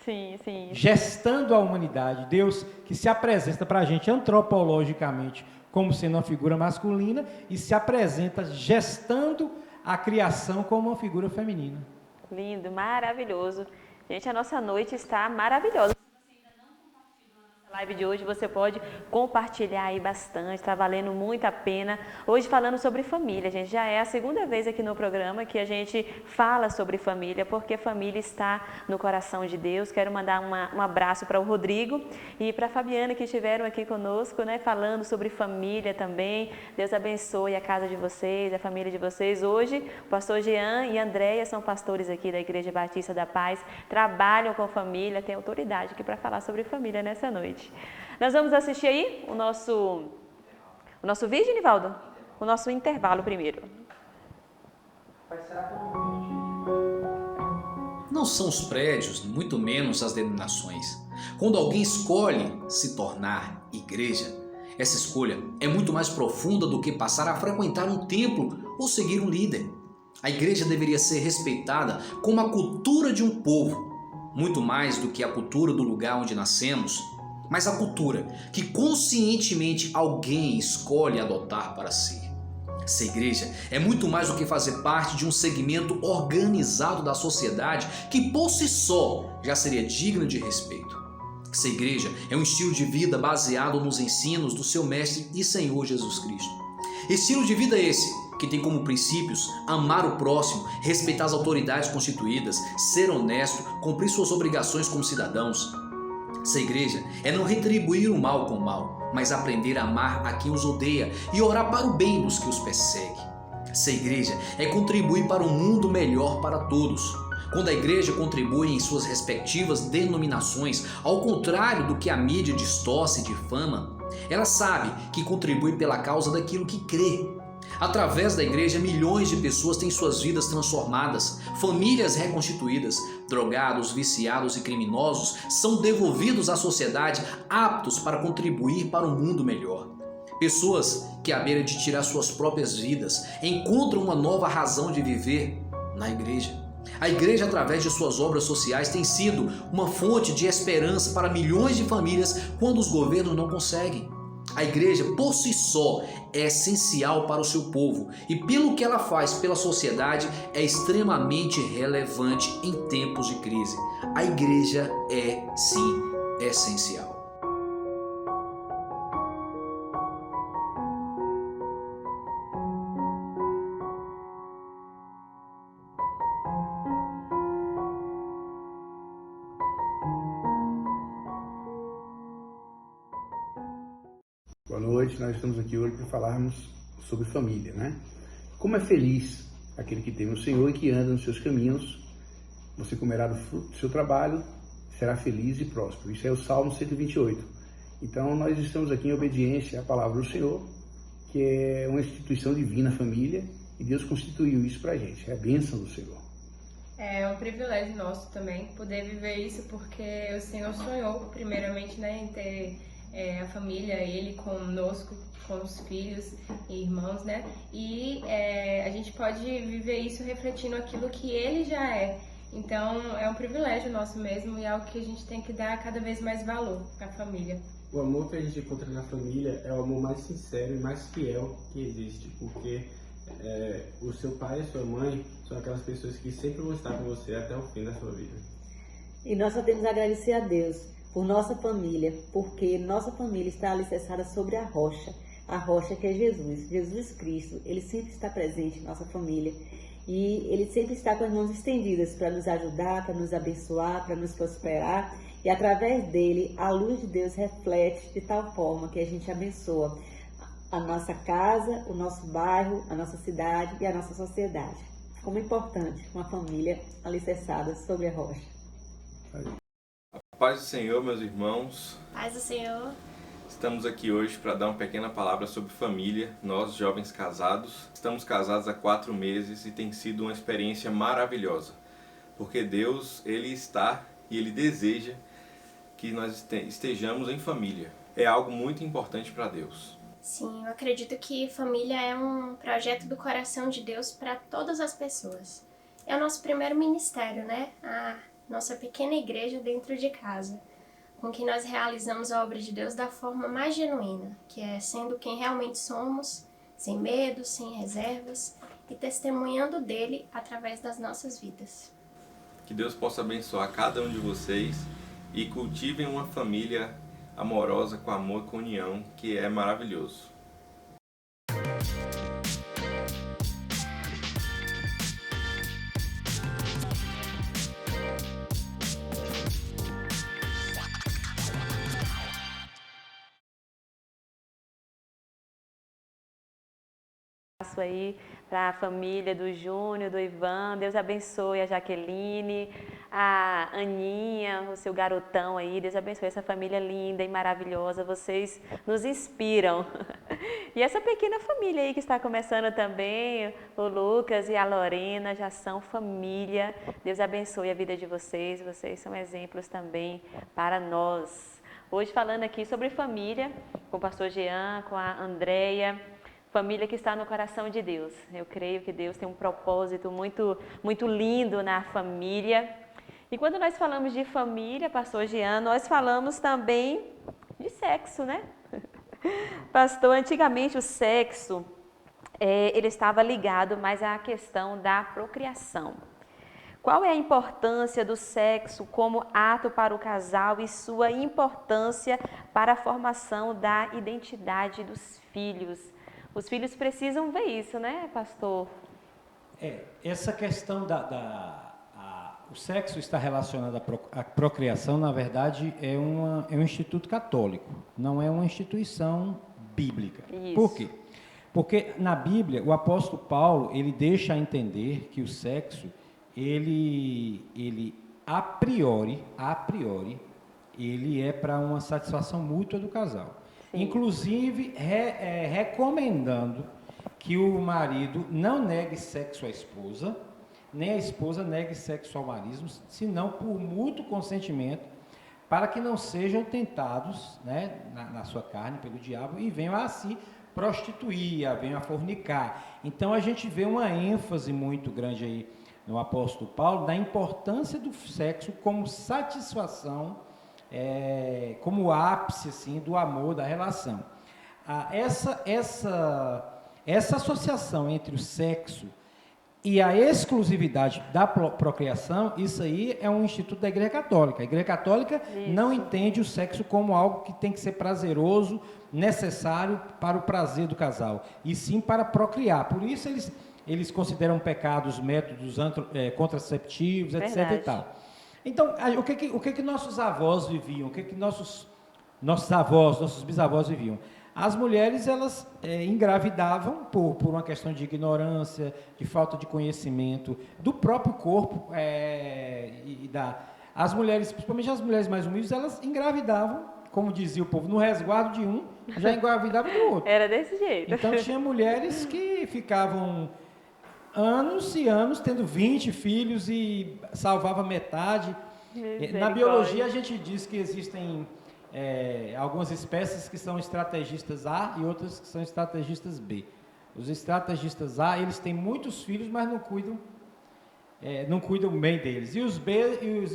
Sim, sim. Gestando a humanidade. Deus que se apresenta para a gente antropologicamente como sendo uma figura masculina e se apresenta gestando a criação como uma figura feminina. Lindo, maravilhoso. Gente, a nossa noite está maravilhosa. Live de hoje você pode compartilhar aí bastante, está valendo muito a pena. Hoje falando sobre família, gente, já é a segunda vez aqui no programa que a gente fala sobre família, porque família está no coração de Deus. Quero mandar um abraço para o Rodrigo e para a Fabiana que estiveram aqui conosco, né, falando sobre família também. Deus abençoe a casa de vocês, a família de vocês. Hoje, o pastor Jean e a Andréia são pastores aqui da Igreja Batista da Paz, trabalham com família, têm autoridade aqui para falar sobre família nessa noite. Nós vamos assistir aí o nosso vídeo, Nivaldo? O nosso intervalo primeiro. Não são os prédios, muito menos as denominações. Quando alguém escolhe se tornar igreja, essa escolha é muito mais profunda do que passar a frequentar um templo ou seguir um líder. A igreja deveria ser respeitada como a cultura de um povo, muito mais do que a cultura do lugar onde nascemos, mas a cultura que conscientemente alguém escolhe adotar para si. Ser igreja é muito mais do que fazer parte de um segmento organizado da sociedade que por si só já seria digno de respeito. Ser igreja é um estilo de vida baseado nos ensinos do seu Mestre e Senhor Jesus Cristo. Estilo de vida esse que tem como princípios amar o próximo, respeitar as autoridades constituídas, ser honesto, cumprir suas obrigações como cidadãos. Ser igreja é não retribuir o mal com o mal, mas aprender a amar a quem os odeia e orar para o bem dos que os perseguem. Ser igreja é contribuir para um mundo melhor para todos. Quando a igreja contribui em suas respectivas denominações, ao contrário do que a mídia distorce e difama, ela sabe que contribui pela causa daquilo que crê. Através da igreja, milhões de pessoas têm suas vidas transformadas, famílias reconstituídas, drogados, viciados e criminosos são devolvidos à sociedade aptos para contribuir para um mundo melhor. Pessoas que, à beira de tirar suas próprias vidas, encontram uma nova razão de viver na igreja. A igreja, através de suas obras sociais, tem sido uma fonte de esperança para milhões de famílias quando os governos não conseguem. A igreja, por si só, é essencial para o seu povo e, pelo que ela faz pela sociedade, é extremamente relevante em tempos de crise. A igreja é, sim, essencial. Boa noite, nós estamos aqui hoje para falarmos sobre família, né? Como é feliz aquele que teme o Senhor e que anda nos seus caminhos, você comerá do fruto do seu trabalho, será feliz e próspero. Isso é o Salmo 128. Então nós estamos aqui em obediência à palavra do Senhor, que é uma instituição divina, a família, e Deus constituiu isso para a gente, é a bênção do Senhor. É um privilégio nosso também poder viver isso, porque o Senhor sonhou primeiramente, né, em ter a família, Ele conosco, com os filhos e irmãos, né? E a gente pode viver isso refletindo aquilo que Ele já é. Então é um privilégio nosso mesmo e algo que a gente tem que dar cada vez mais valor para a família. O amor que a gente encontra na família é o amor mais sincero e mais fiel que existe, porque o seu pai e a sua mãe são aquelas pessoas que sempre vão estar com você até o fim da sua vida. E nós só temos a agradecer a Deus por nossa família, porque nossa família está alicerçada sobre a rocha que é Jesus. Jesus Cristo, Ele sempre está presente em nossa família. E Ele sempre está com as mãos estendidas para nos ajudar, para nos abençoar, para nos prosperar. E através dele, a luz de Deus reflete de tal forma que a gente abençoa a nossa casa, o nosso bairro, a nossa cidade e a nossa sociedade. Como é importante uma família alicerçada sobre a rocha. A paz do Senhor, meus irmãos. Paz do Senhor. Estamos aqui hoje para dar uma pequena palavra sobre família. Nós, jovens casados, estamos casados há 4 meses e tem sido uma experiência maravilhosa. Porque Deus, Ele está e Ele deseja que nós estejamos em família. É algo muito importante para Deus. Sim, eu acredito que família é um projeto do coração de Deus para todas as pessoas. É o nosso primeiro ministério, né? A nossa pequena igreja dentro de casa, com que nós realizamos a obra de Deus da forma mais genuína, que é sendo quem realmente somos, sem medo, sem reservas e testemunhando dele através das nossas vidas. Que Deus possa abençoar cada um de vocês e cultivem uma família amorosa, com amor e com união, que é maravilhoso. Aí para a família do Júnior, do Ivan, Deus abençoe a Jaqueline, a Aninha, o seu garotão aí, Deus abençoe essa família linda e maravilhosa, vocês nos inspiram. E essa pequena família aí que está começando também, o Lucas e a Lorena já são família, Deus abençoe a vida de vocês, vocês são exemplos também para nós. Hoje falando aqui sobre família, com o pastor Jean, com a Andréia, família que está no coração de Deus. Eu creio que Deus tem um propósito muito lindo na família. E quando nós falamos de família, pastor Jean, nós falamos também de sexo, né? Pastor, antigamente o sexo, ele estava ligado mais à questão da procriação. Qual é a importância do sexo como ato para o casal e sua importância para a formação da identidade dos filhos? Os filhos precisam ver isso, né, pastor? Essa questão o sexo está relacionado à procriação, na verdade, é um instituto católico, não é uma instituição bíblica. Isso. Por quê? Porque na Bíblia, o apóstolo Paulo, ele deixa a entender que o sexo, ele a priori, ele é para uma satisfação mútua do casal. Sim. Inclusive recomendando que o marido não negue sexo à esposa, nem a esposa negue sexo ao marido, senão por mútuo consentimento, para que não sejam tentados, né, na sua carne pelo diabo e venham a se prostituir, venham a fornicar. Então a gente vê uma ênfase muito grande aí no apóstolo Paulo da importância do sexo como satisfação, como ápice assim, do amor, da relação. Essa associação entre o sexo e a exclusividade da procriação, isso aí é um instituto da Igreja Católica. A Igreja Católica não entende o sexo como algo que tem que ser prazeroso, necessário para o prazer do casal, e sim para procriar. Por isso eles consideram pecados métodos contraceptivos, etc. Verdade. E tal. Então, o que nossos avós viviam? O que nossos avós, nossos bisavós viviam? As mulheres, elas engravidavam por uma questão de ignorância, de falta de conhecimento do próprio corpo. As mulheres, principalmente as mulheres mais humildes, elas engravidavam, como dizia o povo, no resguardo de um, já engravidava do outro. Era desse jeito. Então, tinha mulheres que ficavam anos e anos tendo 20 filhos e salvava metade. Na biologia a gente diz que existem algumas espécies que são estrategistas A e outras que são estrategistas B. Os estrategistas A, eles têm muitos filhos, mas não cuidam bem deles. E os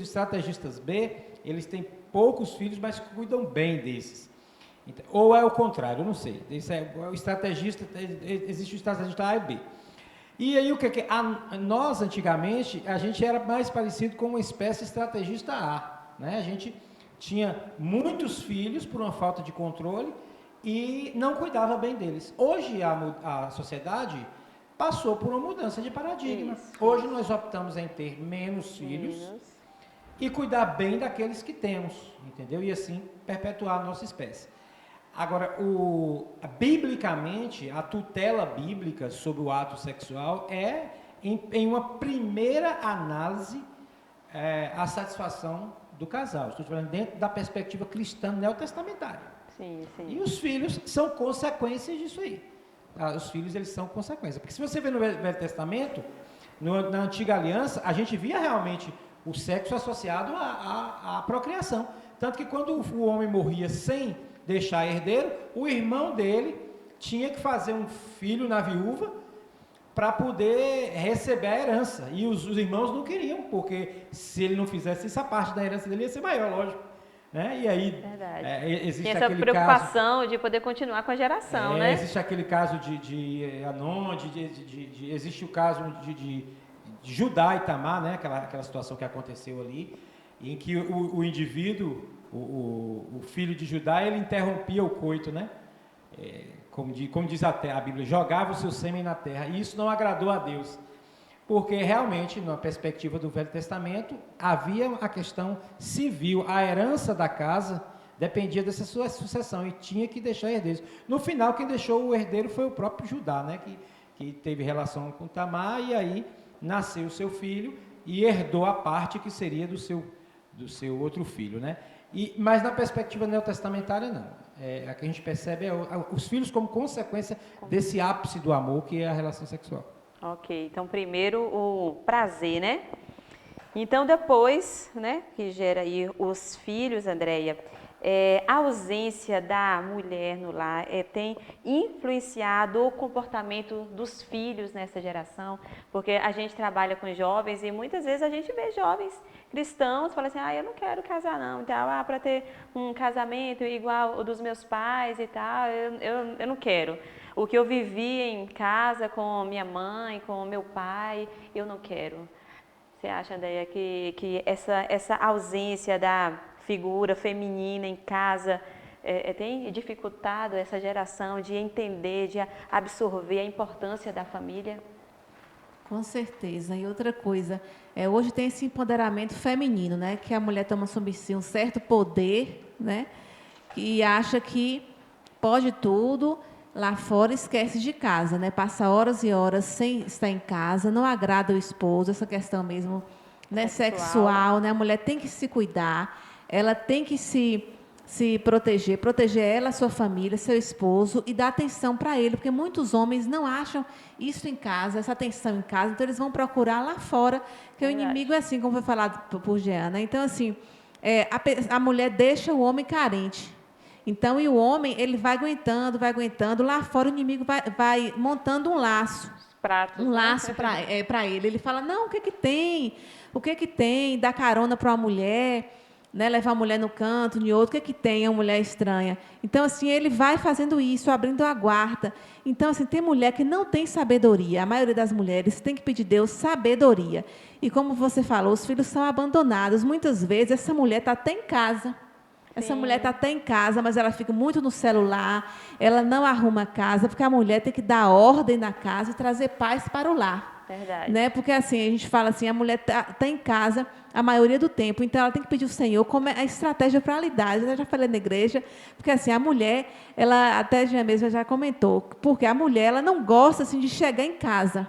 estrategistas B, eles têm poucos filhos, mas cuidam bem desses. Então, ou é o contrário, eu não sei. Existe o estrategista A e B. E aí, o que nós, antigamente, a gente era mais parecido com uma espécie de estrategista A, né? A gente tinha muitos filhos por uma falta de controle e não cuidava bem deles. Hoje, a sociedade passou por uma mudança de paradigma. Isso. Hoje, nós optamos em ter menos filhos e cuidar bem daqueles que temos, entendeu? E assim, perpetuar a nossa espécie. Agora, biblicamente, a tutela bíblica sobre o ato sexual é, em uma primeira análise, a satisfação do casal. Estou falando dentro da perspectiva cristã neotestamentária. Sim, sim. E os filhos são consequências disso aí. Os filhos, eles são consequências. Porque se você vê no Velho Testamento, na Antiga Aliança, a gente via realmente o sexo associado à procriação. Tanto que quando o homem morria sem deixar herdeiro, o irmão dele tinha que fazer um filho na viúva para poder receber a herança. E os irmãos não queriam, porque se ele não fizesse isso, a parte da herança dele ia ser maior, lógico. Né? E aí existe essa aquele preocupação caso, de poder continuar com a geração, né? Existe aquele caso de Anon, existe o caso de Judá e Tamar, né? Aquela situação que aconteceu ali, em que o indivíduo, o filho de Judá, ele interrompia o coito, né? Como diz a Bíblia, jogava o seu sêmen na terra, e isso não agradou a Deus, porque realmente, na perspectiva do Velho Testamento, havia a questão civil, a herança da casa dependia dessa sua sucessão, e tinha que deixar herdeiros. No final, quem deixou o herdeiro foi o próprio Judá, né? Que teve relação com Tamar, e aí nasceu o seu filho, e herdou a parte que seria do seu outro filho, né? Mas na perspectiva neotestamentária, não. A que a gente percebe os filhos como consequência desse ápice do amor, que é a relação sexual. Ok, então primeiro o prazer, né? Então depois, né, que gera aí os filhos, Andréia, a ausência da mulher no lar tem influenciado o comportamento dos filhos nessa geração, porque a gente trabalha com jovens e muitas vezes a gente vê jovens cristãos falam assim, eu não quero casar não, então para ter um casamento igual o dos meus pais e tal, eu não quero. O que eu vivi em casa com minha mãe, com meu pai, eu não quero. Você acha, Andréia, que essa ausência da figura feminina em casa tem dificultado essa geração de entender, de absorver a importância da família? Com certeza. E outra coisa, hoje tem esse empoderamento feminino, né? Que a mulher toma sobre si um certo poder, né? E acha que pode tudo, lá fora esquece de casa, né? Passa horas e horas sem estar em casa, não agrada o esposo, essa questão mesmo, né? Sexual, né? A mulher tem que se cuidar, ela tem que se proteger ela, sua família, seu esposo, e dar atenção para ele, porque muitos homens não acham isso em casa, essa atenção em casa, então eles vão procurar lá fora, que o inimigo é assim, como foi falado por Jeana. Então, assim, a mulher deixa o homem carente. Então, e o homem, ele vai aguentando, lá fora o inimigo vai montando um laço. Pratos, um laço para ele. Ele fala, não, o que tem? O que tem? Dá carona para uma mulher, né, levar a mulher no canto, em outro, o que tem a mulher estranha? Então, assim, ele vai fazendo isso, abrindo a guarda. Então, assim, tem mulher que não tem sabedoria. A maioria das mulheres tem que pedir a Deus sabedoria. E como você falou, os filhos são abandonados. Muitas vezes, essa mulher está até em casa. Essa mulher está até em casa, mas ela fica muito no celular, ela não arruma a casa, porque a mulher tem que dar ordem na casa e trazer paz para o lar. Verdade. Né? Porque assim, a gente fala assim, a mulher está em casa a maioria do tempo, então ela tem que pedir ao Senhor como é a estratégia para lidar. Eu já falei na igreja, porque assim, a mulher, ela até já mesmo já comentou, porque a mulher ela não gosta assim, de chegar em casa.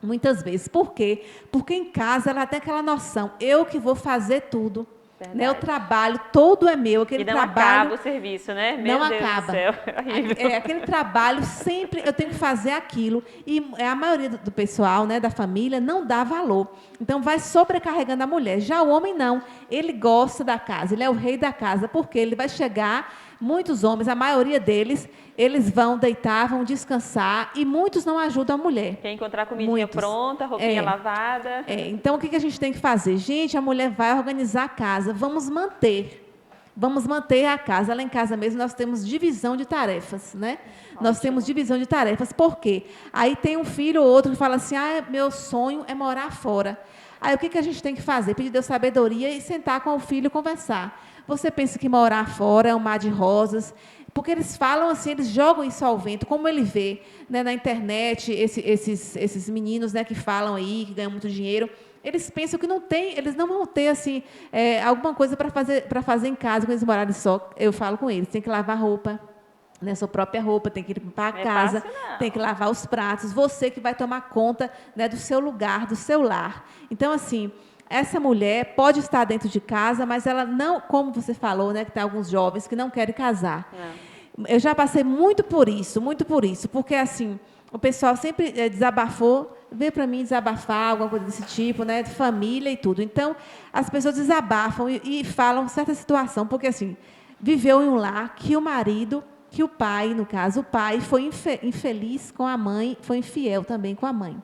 Muitas vezes. Por quê? Porque em casa ela tem aquela noção, eu que vou fazer tudo. Né, o trabalho todo é meu, aquele trabalho acaba o serviço, né? Meu Deus do céu. Aquele trabalho sempre eu tenho que fazer aquilo e a maioria do pessoal, né, da família não dá valor. Então vai sobrecarregando a mulher. Já o homem não, ele gosta da casa, ele é o rei da casa, porque ele vai chegar. Muitos homens, a maioria deles, eles vão deitar, vão descansar e muitos não ajudam a mulher. Quer encontrar comidinha pronta, roupinha lavada. Então, o que a gente tem que fazer? Gente, a mulher vai organizar a casa, vamos manter. vamos manter a casa. Lá em casa mesmo nós temos divisão de tarefas, né? Nós temos divisão de tarefas. Por quê? Aí tem um filho ou outro que fala assim, meu sonho é morar fora. Aí o que a gente tem que fazer? Pedir Deus sabedoria e sentar com o filho e conversar. Você pensa que morar fora é um mar de rosas? Porque eles falam assim, eles jogam isso ao vento, como ele vê, né, na internet, esses meninos, né, que falam aí, que ganham muito dinheiro, eles pensam que não tem, eles não vão ter assim, alguma coisa para fazer em casa quando eles morarem só. Eu falo com eles, tem que lavar roupa, né, sua própria roupa, tem que limpar a casa, tem que lavar os pratos, você que vai tomar conta, né, do seu lugar, do seu lar. Então, assim, essa mulher pode estar dentro de casa, mas ela não, como você falou, né, que tem alguns jovens que não querem casar. Eu já passei muito por isso, porque, assim, o pessoal sempre desabafou, veio para mim desabafar, alguma coisa desse tipo, né, de família e tudo. Então, as pessoas desabafam e falam certa situação, porque, assim, viveu em um lar que o marido, que o pai, no caso, o pai foi infeliz com a mãe, foi infiel também com a mãe.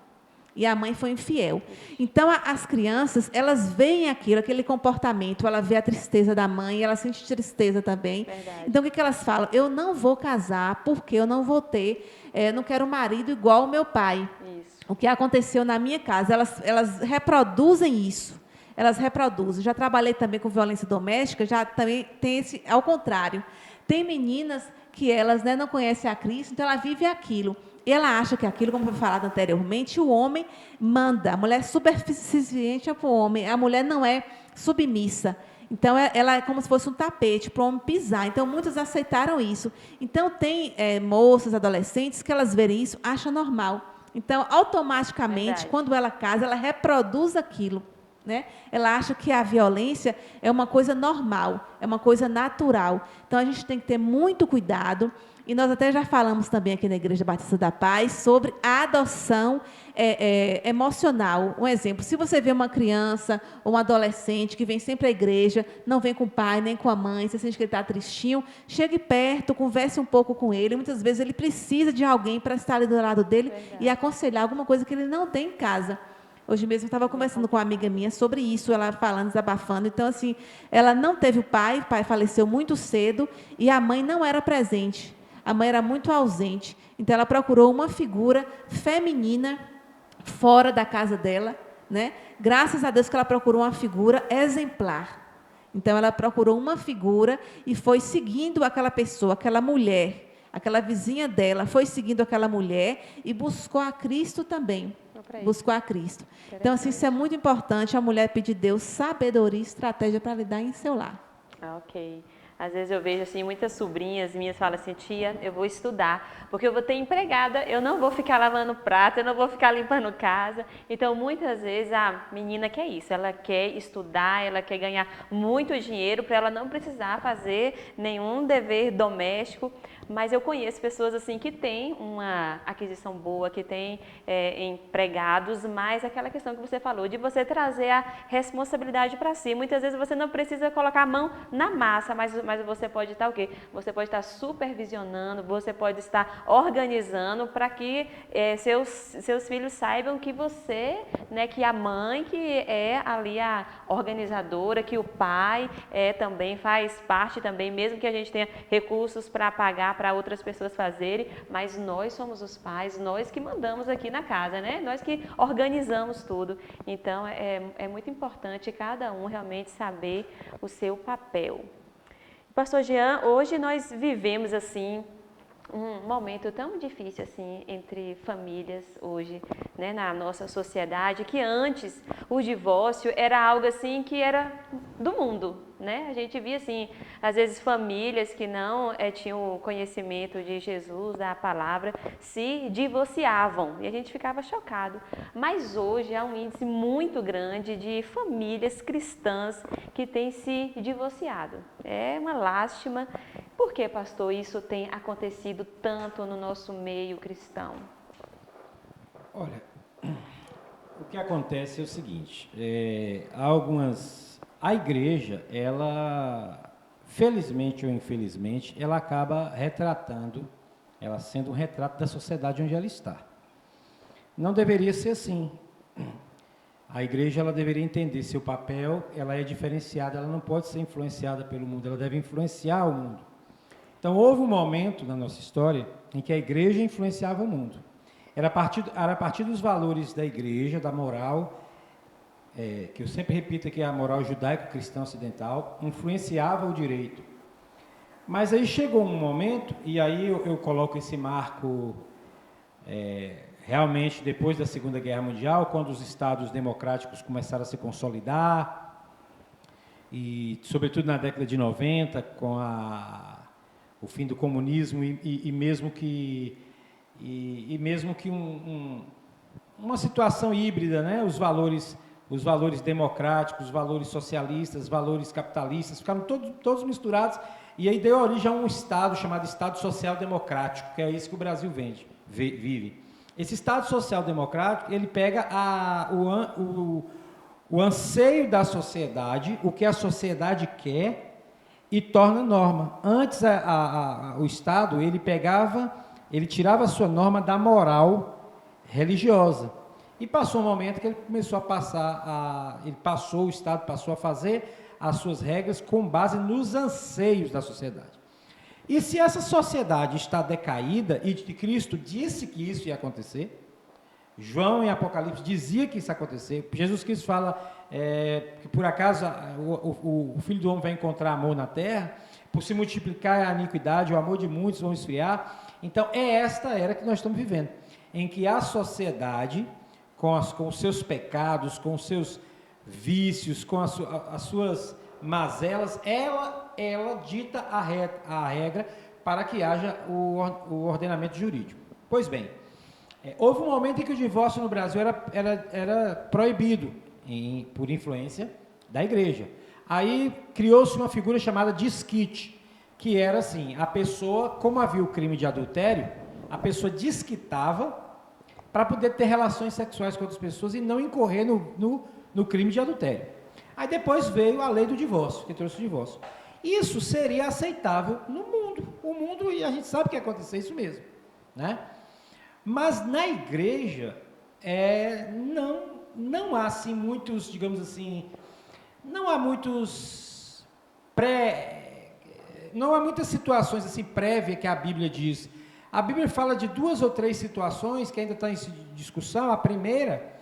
E a mãe foi infiel. Então, as crianças, elas veem aquele comportamento, ela vê a tristeza da mãe, ela sente tristeza também. Verdade. Então, o que elas falam? Eu não vou casar porque eu não vou ter, não quero um marido igual o meu pai. Isso. O que aconteceu na minha casa, elas reproduzem isso. Elas reproduzem. Já trabalhei também com violência doméstica, já também tem esse, ao contrário. Tem meninas que elas, né, não conhecem a Cristo, então ela vive aquilo. E ela acha que aquilo, como foi falado anteriormente, o homem manda. A mulher é suficiente para o homem. A mulher não é submissa. Então, ela é como se fosse um tapete para o homem pisar. Então, muitos aceitaram isso. Então, tem moças, adolescentes, que elas verem isso, acham normal. Então, automaticamente, quando ela casa, ela reproduz aquilo. Né? Ela acha que a violência é uma coisa normal, é uma coisa natural. Então, a gente tem que ter muito cuidado. E nós até já falamos também aqui na Igreja Batista da Paz sobre a adoção emocional. Um exemplo, se você vê uma criança ou um adolescente que vem sempre à igreja, não vem com o pai nem com a mãe, você sente que ele está tristinho, chegue perto, converse um pouco com ele. Muitas vezes ele precisa de alguém para estar ali do lado dele e aconselhar alguma coisa que ele não tem em casa. Hoje mesmo eu estava conversando com uma amiga minha sobre isso, ela falando, desabafando. Então, assim, ela não teve o pai faleceu muito cedo e a mãe não era presente. A mãe era muito ausente. Então, ela procurou uma figura feminina fora da casa dela, né? Graças a Deus que ela procurou uma figura exemplar. Então, ela procurou uma figura e foi seguindo aquela pessoa, aquela mulher, aquela vizinha dela, foi seguindo aquela mulher e buscou a Cristo também. Buscou a Cristo. Então, assim, isso é muito importante, a mulher pedir a Deus sabedoria e estratégia para lidar em seu lar. Ok. Às vezes eu vejo assim, muitas sobrinhas minhas falam assim, tia, eu vou estudar, porque eu vou ter empregada, eu não vou ficar lavando prato, eu não vou ficar limpando casa. Então, muitas vezes a menina quer isso, ela quer estudar, ela quer ganhar muito dinheiro para ela não precisar fazer nenhum dever doméstico. Mas eu conheço pessoas assim que têm uma aquisição boa, que têm empregados, mas aquela questão que você falou, de você trazer a responsabilidade para si. Muitas vezes você não precisa colocar a mão na massa, mas você pode estar o quê? Você pode estar supervisionando, você pode estar organizando para que seus filhos saibam que você, né, que a mãe que é ali a organizadora, que o pai também faz parte também, mesmo que a gente tenha recursos para pagar para outras pessoas fazerem, mas nós somos os pais, nós que mandamos aqui na casa, né? Nós que organizamos tudo. Então, é muito importante cada um realmente saber o seu papel. Pastor Jean, hoje nós vivemos assim um momento tão difícil assim entre famílias hoje, né, na nossa sociedade, que antes o divórcio era algo assim que era do mundo, né? A gente via assim, às vezes famílias que não tinham conhecimento de Jesus, da palavra, se divorciavam e a gente ficava chocado. Mas hoje há um índice muito grande de famílias cristãs que têm se divorciado. É uma lástima. Por que, pastor, isso tem acontecido tanto no nosso meio cristão? Olha, o que acontece é o seguinte, a igreja, ela, felizmente ou infelizmente, ela acaba retratando, ela sendo um retrato da sociedade onde ela está. Não deveria ser assim. a igreja ela deveria entender seu papel, ela é diferenciada, ela não pode ser influenciada pelo mundo, ela deve influenciar o mundo. Então, houve um momento na nossa história em que a igreja influenciava o mundo. Era a partir dos valores da igreja, da moral, que eu sempre repito aqui, a moral judaico-cristã ocidental, influenciava o direito. Mas aí chegou um momento, e aí eu coloco esse marco realmente depois da Segunda Guerra Mundial, quando os estados democráticos começaram a se consolidar, e sobretudo na década de 90, com o fim do comunismo e mesmo que uma situação híbrida, né? Os valores democráticos, os valores socialistas, os valores capitalistas, ficaram todos misturados, e aí deu origem a um Estado chamado Estado Social Democrático, que é isso que o Brasil vive. Esse Estado Social Democrático, ele pega o anseio da sociedade, o que a sociedade quer, e torna norma. Antes, o Estado, ele tirava a sua norma da moral religiosa. E passou um momento que ele começou o Estado passou a fazer as suas regras com base nos anseios da sociedade. E se essa sociedade está decaída, e Cristo disse que isso ia acontecer, João em Apocalipse dizia que isso ia acontecer, Jesus Cristo fala que por acaso o Filho do Homem vai encontrar amor na terra, por se multiplicar a iniquidade, o amor de muitos vão esfriar. Então é esta era que nós estamos vivendo, em que a sociedade, com os seus pecados, com os seus vícios, com as suas mazelas, ela dita a regra para que haja o ordenamento jurídico. Pois bem, houve um momento em que o divórcio no Brasil era proibido por influência da igreja. Aí criou-se uma figura chamada desquite, que era assim, a pessoa, como havia o crime de adultério, a pessoa desquitava para poder ter relações sexuais com outras pessoas e não incorrer no crime de adultério. Aí depois veio a lei do divórcio, que trouxe o divórcio. Isso seria aceitável no mundo. O mundo, e a gente sabe que ia acontecer isso mesmo, né? Mas na igreja, não há assim muitos, digamos assim, não há muitas situações assim prévias que a Bíblia diz. A Bíblia fala de 2 ou 3 situações que ainda estão em discussão. A primeira,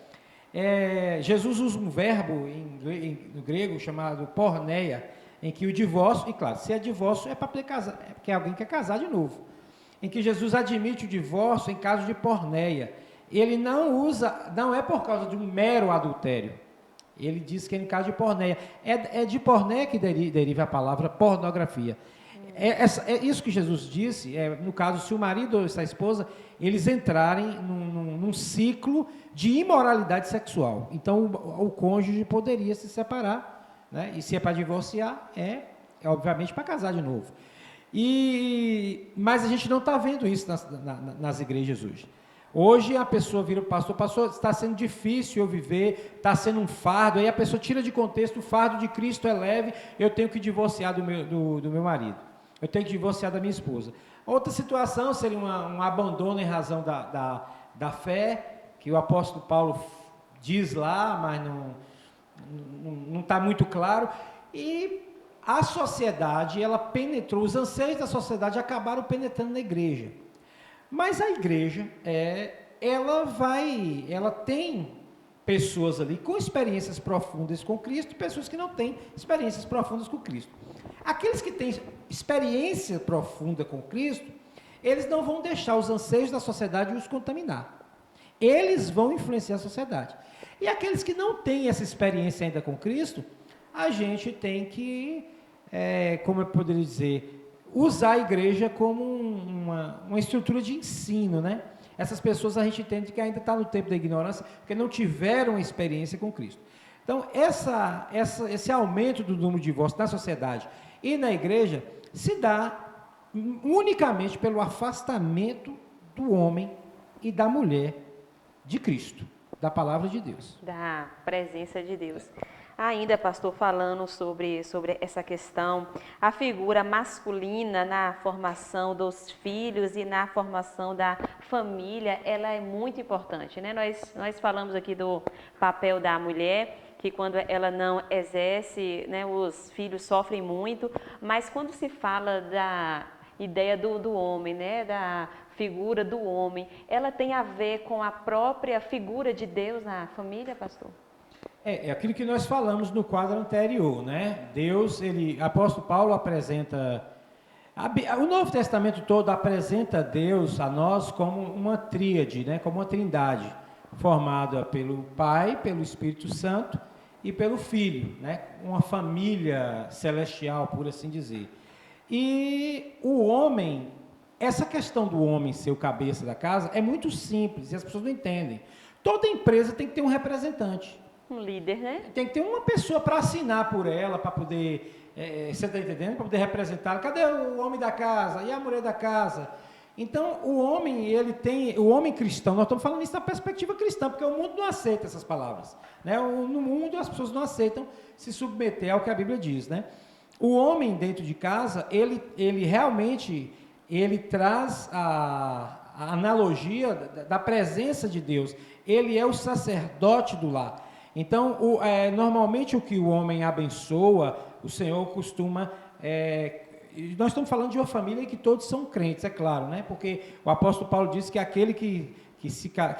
Jesus usa um verbo no grego chamado porneia, em que o divórcio, e claro, se é divórcio é para poder casar, é porque alguém quer casar de novo, em que Jesus admite o divórcio em caso de porneia. Ele não é por causa de um mero adultério, ele diz que é em caso de porneia. É de porneia que deriva a palavra pornografia. É isso que Jesus disse, no caso, se o marido ou a esposa, eles entrarem num ciclo de imoralidade sexual. Então, o cônjuge poderia se separar, né? E se é para divorciar, obviamente para casar de novo. Mas a gente não está vendo isso nas igrejas hoje. Hoje a pessoa vira o pastor, está sendo difícil eu viver, está sendo um fardo, aí a pessoa tira de contexto, o fardo de Cristo é leve, eu tenho que divorciar do meu marido, eu tenho que divorciar da minha esposa. Outra situação seria um abandono em razão da fé, que o apóstolo Paulo diz lá, mas não está muito claro, e a sociedade, ela penetrou, os anseios da sociedade acabaram penetrando na igreja. Mas a igreja, ela tem pessoas ali com experiências profundas com Cristo e pessoas que não têm experiências profundas com Cristo. Aqueles que têm experiência profunda com Cristo, eles não vão deixar os anseios da sociedade os contaminar. Eles vão influenciar a sociedade. E aqueles que não têm essa experiência ainda com Cristo, a gente tem que, como eu poderia dizer, usar a igreja como uma estrutura de ensino, né? Essas pessoas a gente entende que ainda está no tempo da ignorância, porque não tiveram experiência com Cristo. Então, esse aumento do número de divórcios na sociedade e na igreja se dá unicamente pelo afastamento do homem e da mulher de Cristo, da palavra de Deus. Da presença de Deus. Ainda, pastor, falando sobre essa questão, a figura masculina na formação dos filhos e na formação da família, ela é muito importante, né? Nós falamos aqui do papel da mulher, que quando ela não exerce, né, os filhos sofrem muito, mas quando se fala da ideia do homem, né, da figura do homem, ela tem a ver com a própria figura de Deus na família, pastor? É aquilo que nós falamos no quadro anterior, né? Deus, apóstolo Paulo apresenta, o Novo Testamento todo apresenta Deus a nós como uma tríade, né? Como uma trindade, formada pelo Pai, pelo Espírito Santo e pelo Filho, né? Uma família celestial, por assim dizer. E o homem, essa questão do homem ser o cabeça da casa é muito simples e as pessoas não entendem. Toda empresa tem que ter um representante. Um líder, né? Tem que ter uma pessoa para assinar por ela, para poder, você está entendendo? Para poder representar. Cadê o homem da casa? E a mulher da casa? Então, o homem cristão, nós estamos falando isso da perspectiva cristã, porque o mundo não aceita essas palavras, né? No mundo as pessoas não aceitam se submeter ao que a Bíblia diz, né? O homem dentro de casa, ele realmente, ele traz a analogia da presença de Deus. Ele é o sacerdote do lar. Então, normalmente o que o homem abençoa, o Senhor costuma... nós estamos falando de uma família em que todos são crentes, é claro, né? Porque o apóstolo Paulo diz que aquele que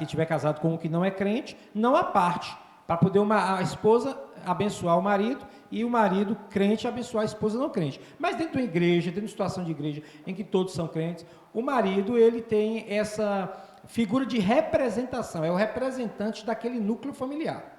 tiver casado com um que não é crente, não há parte, para poder a esposa abençoar o marido e o marido crente abençoar a esposa não crente. Mas dentro da igreja, dentro de uma situação de igreja em que todos são crentes, o marido, ele tem essa figura de representação, é o representante daquele núcleo familiar.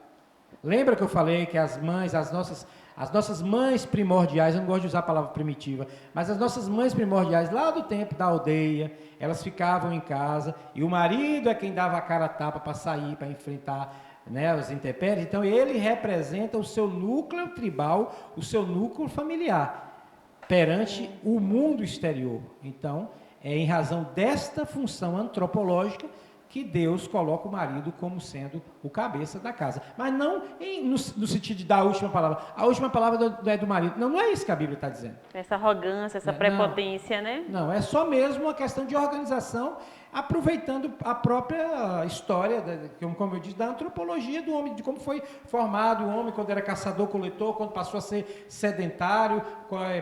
Lembra que eu falei que as nossas mães primordiais, eu não gosto de usar a palavra primitiva, mas as nossas mães primordiais, lá do tempo da aldeia, elas ficavam em casa, e o marido é quem dava a cara a tapa para sair, para enfrentar, né, os intempéries. Então, ele representa o seu núcleo tribal, o seu núcleo familiar, perante o mundo exterior. Então, é em razão desta função antropológica que Deus coloca o marido como sendo o cabeça da casa. Mas não no sentido de dar a última palavra. A última palavra não é do marido. Não é isso que a Bíblia está dizendo. Essa arrogância, essa prepotência, né? Não, é só mesmo uma questão de organização, aproveitando a própria história, como eu disse, da antropologia do homem, de como foi formado o homem quando era caçador-coletor, quando passou a ser sedentário,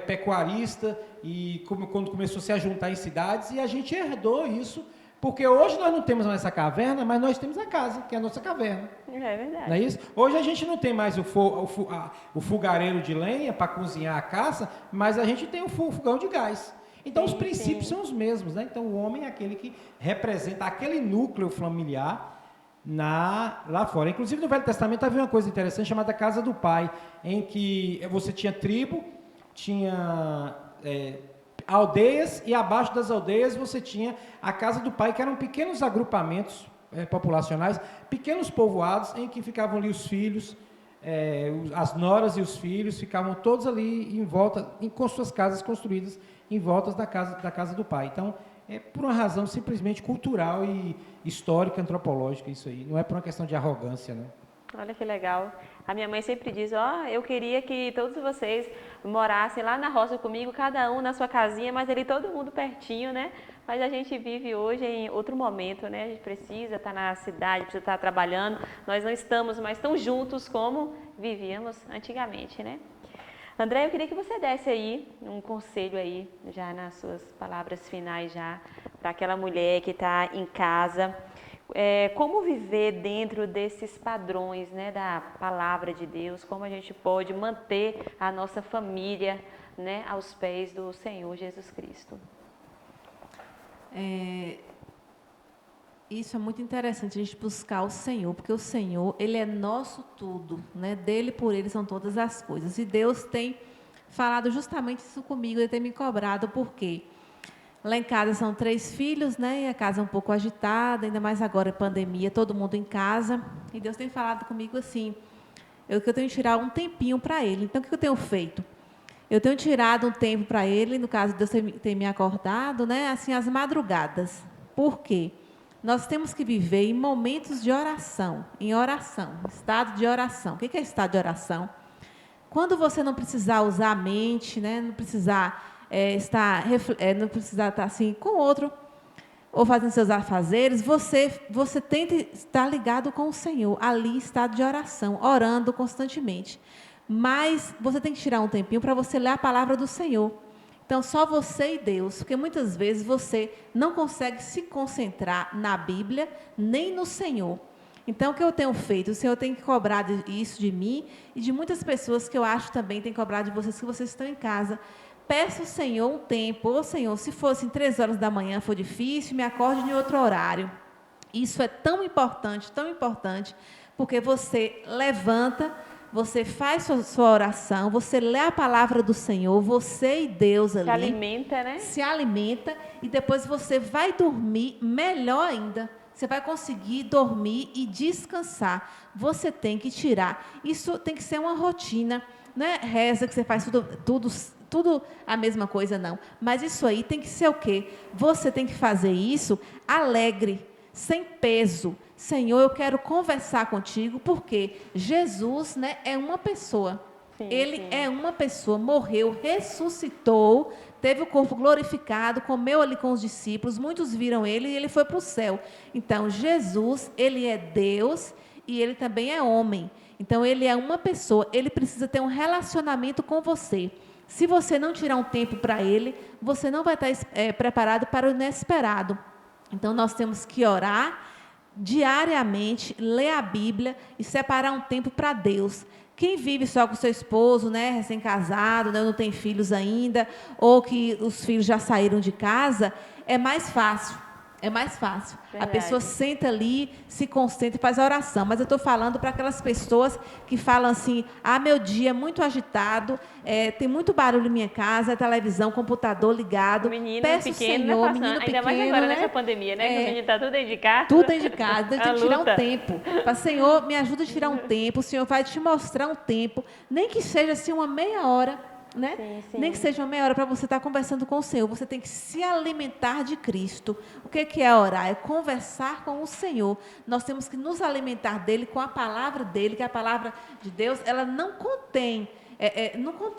pecuarista, e quando começou a se juntar em cidades, e a gente herdou isso. Porque hoje nós não temos mais essa caverna, mas nós temos a casa, que é a nossa caverna. É verdade. Não é isso? Hoje a gente não tem mais o fogareiro de lenha para cozinhar a caça, mas a gente tem o fogão de gás. Então, os princípios são os mesmos, né? Então, o homem é aquele que representa aquele núcleo familiar lá fora. Inclusive, no Velho Testamento havia uma coisa interessante chamada Casa do Pai, em que você tinha tribo, tinha... aldeias, e abaixo das aldeias você tinha a casa do pai, que eram pequenos agrupamentos populacionais, pequenos povoados em que ficavam ali os filhos, as noras e os filhos, ficavam todos ali em volta, com suas casas construídas em volta da casa do pai. Então, é por uma razão simplesmente cultural e histórica, antropológica, isso aí. Não é por uma questão de arrogância, né? Olha que legal. A minha mãe sempre diz, eu queria que todos vocês morassem lá na roça comigo, cada um na sua casinha, mas ali todo mundo pertinho, né? Mas a gente vive hoje em outro momento, né? A gente precisa estar na cidade, precisa estar trabalhando. Nós não estamos mais tão juntos como vivíamos antigamente, né? André, eu queria que você desse aí um conselho aí, já nas suas palavras finais já, para aquela mulher que está em casa. Como viver dentro desses padrões, né, da palavra de Deus, como a gente pode manter a nossa família, né, aos pés do Senhor Jesus Cristo. Isso é muito interessante, a gente buscar o Senhor, porque o Senhor, Ele é nosso tudo, né? Dele, por Ele são todas as coisas. E Deus tem falado justamente isso comigo, Ele tem me cobrado, por quê? Lá em casa são 3 filhos, né? E a casa é um pouco agitada, ainda mais agora pandemia, todo mundo em casa. E Deus tem falado comigo assim, que eu tenho que tirar um tempinho para Ele. Então, o que eu tenho feito? Eu tenho tirado um tempo para Ele, no caso, Deus tem me acordado, né? Assim, às madrugadas. Por quê? Nós temos que viver em momentos de oração, em estado de oração. O que é estado de oração? quando você não precisar usar a mente, né, não precisar estar assim com o outro, ou fazendo seus afazeres, você tenta estar ligado com o Senhor, ali em estado de oração, orando constantemente. Mas você tem que tirar um tempinho para você ler a palavra do Senhor. Então, só você e Deus, porque muitas vezes você não consegue se concentrar na Bíblia, nem no Senhor. Então, o que eu tenho feito? O Senhor tem que cobrar isso de mim e de muitas pessoas que eu acho também tem que cobrar de vocês, que vocês estão em casa. Peça ao Senhor um tempo. Ô Senhor, se fosse 3 horas da manhã for difícil, me acorde em outro horário. Isso é tão importante, porque você levanta, você faz sua oração, você lê a palavra do Senhor, você e Deus ali. Se alimenta, né? Se alimenta e depois você vai dormir melhor ainda. Você vai conseguir dormir e descansar. Você tem que tirar. Isso tem que ser uma rotina. Não é reza que você faz tudo a mesma coisa, não. Mas isso aí tem que ser o quê? Você tem que fazer isso alegre, sem peso. Senhor, eu quero conversar contigo, porque Jesus, né, é uma pessoa. Sim, Ele é uma pessoa, morreu, ressuscitou, teve o corpo glorificado, comeu ali com os discípulos, muitos viram ele e ele foi para o céu. Então, Jesus, ele é Deus e ele também é homem. Então, ele é uma pessoa, ele precisa ter um relacionamento com você. Se você não tirar um tempo para ele, você não vai estar preparado para o inesperado. Então, nós temos que orar diariamente, ler a Bíblia e separar um tempo para Deus. Quem vive só com seu esposo, né, recém-casado, né, não tem filhos ainda, ou que os filhos já saíram de casa, é mais fácil. É mais fácil. Verdade. A pessoa senta ali, se concentra e faz a oração. Mas eu estou falando para aquelas pessoas que falam assim, meu dia é muito agitado, tem muito barulho em minha casa, televisão, computador ligado. O menino peço pequeno, Senhor, né, menino ainda pequeno, mais agora, né? nessa pandemia, né? Que o menino está tudo dentro de casa. Tudo dentro de casa, tem que tirar um luta. tempo. Fala, Senhor, me ajuda a tirar um tempo, o Senhor vai te mostrar um tempo, nem que seja assim uma meia hora, né? Sim. Nem que seja uma meia hora para você estar conversando com o Senhor. Você tem que se alimentar de Cristo. O que é orar? É conversar com o Senhor. Nós temos que nos alimentar dele com a palavra dele, que a palavra de Deus, ela não contém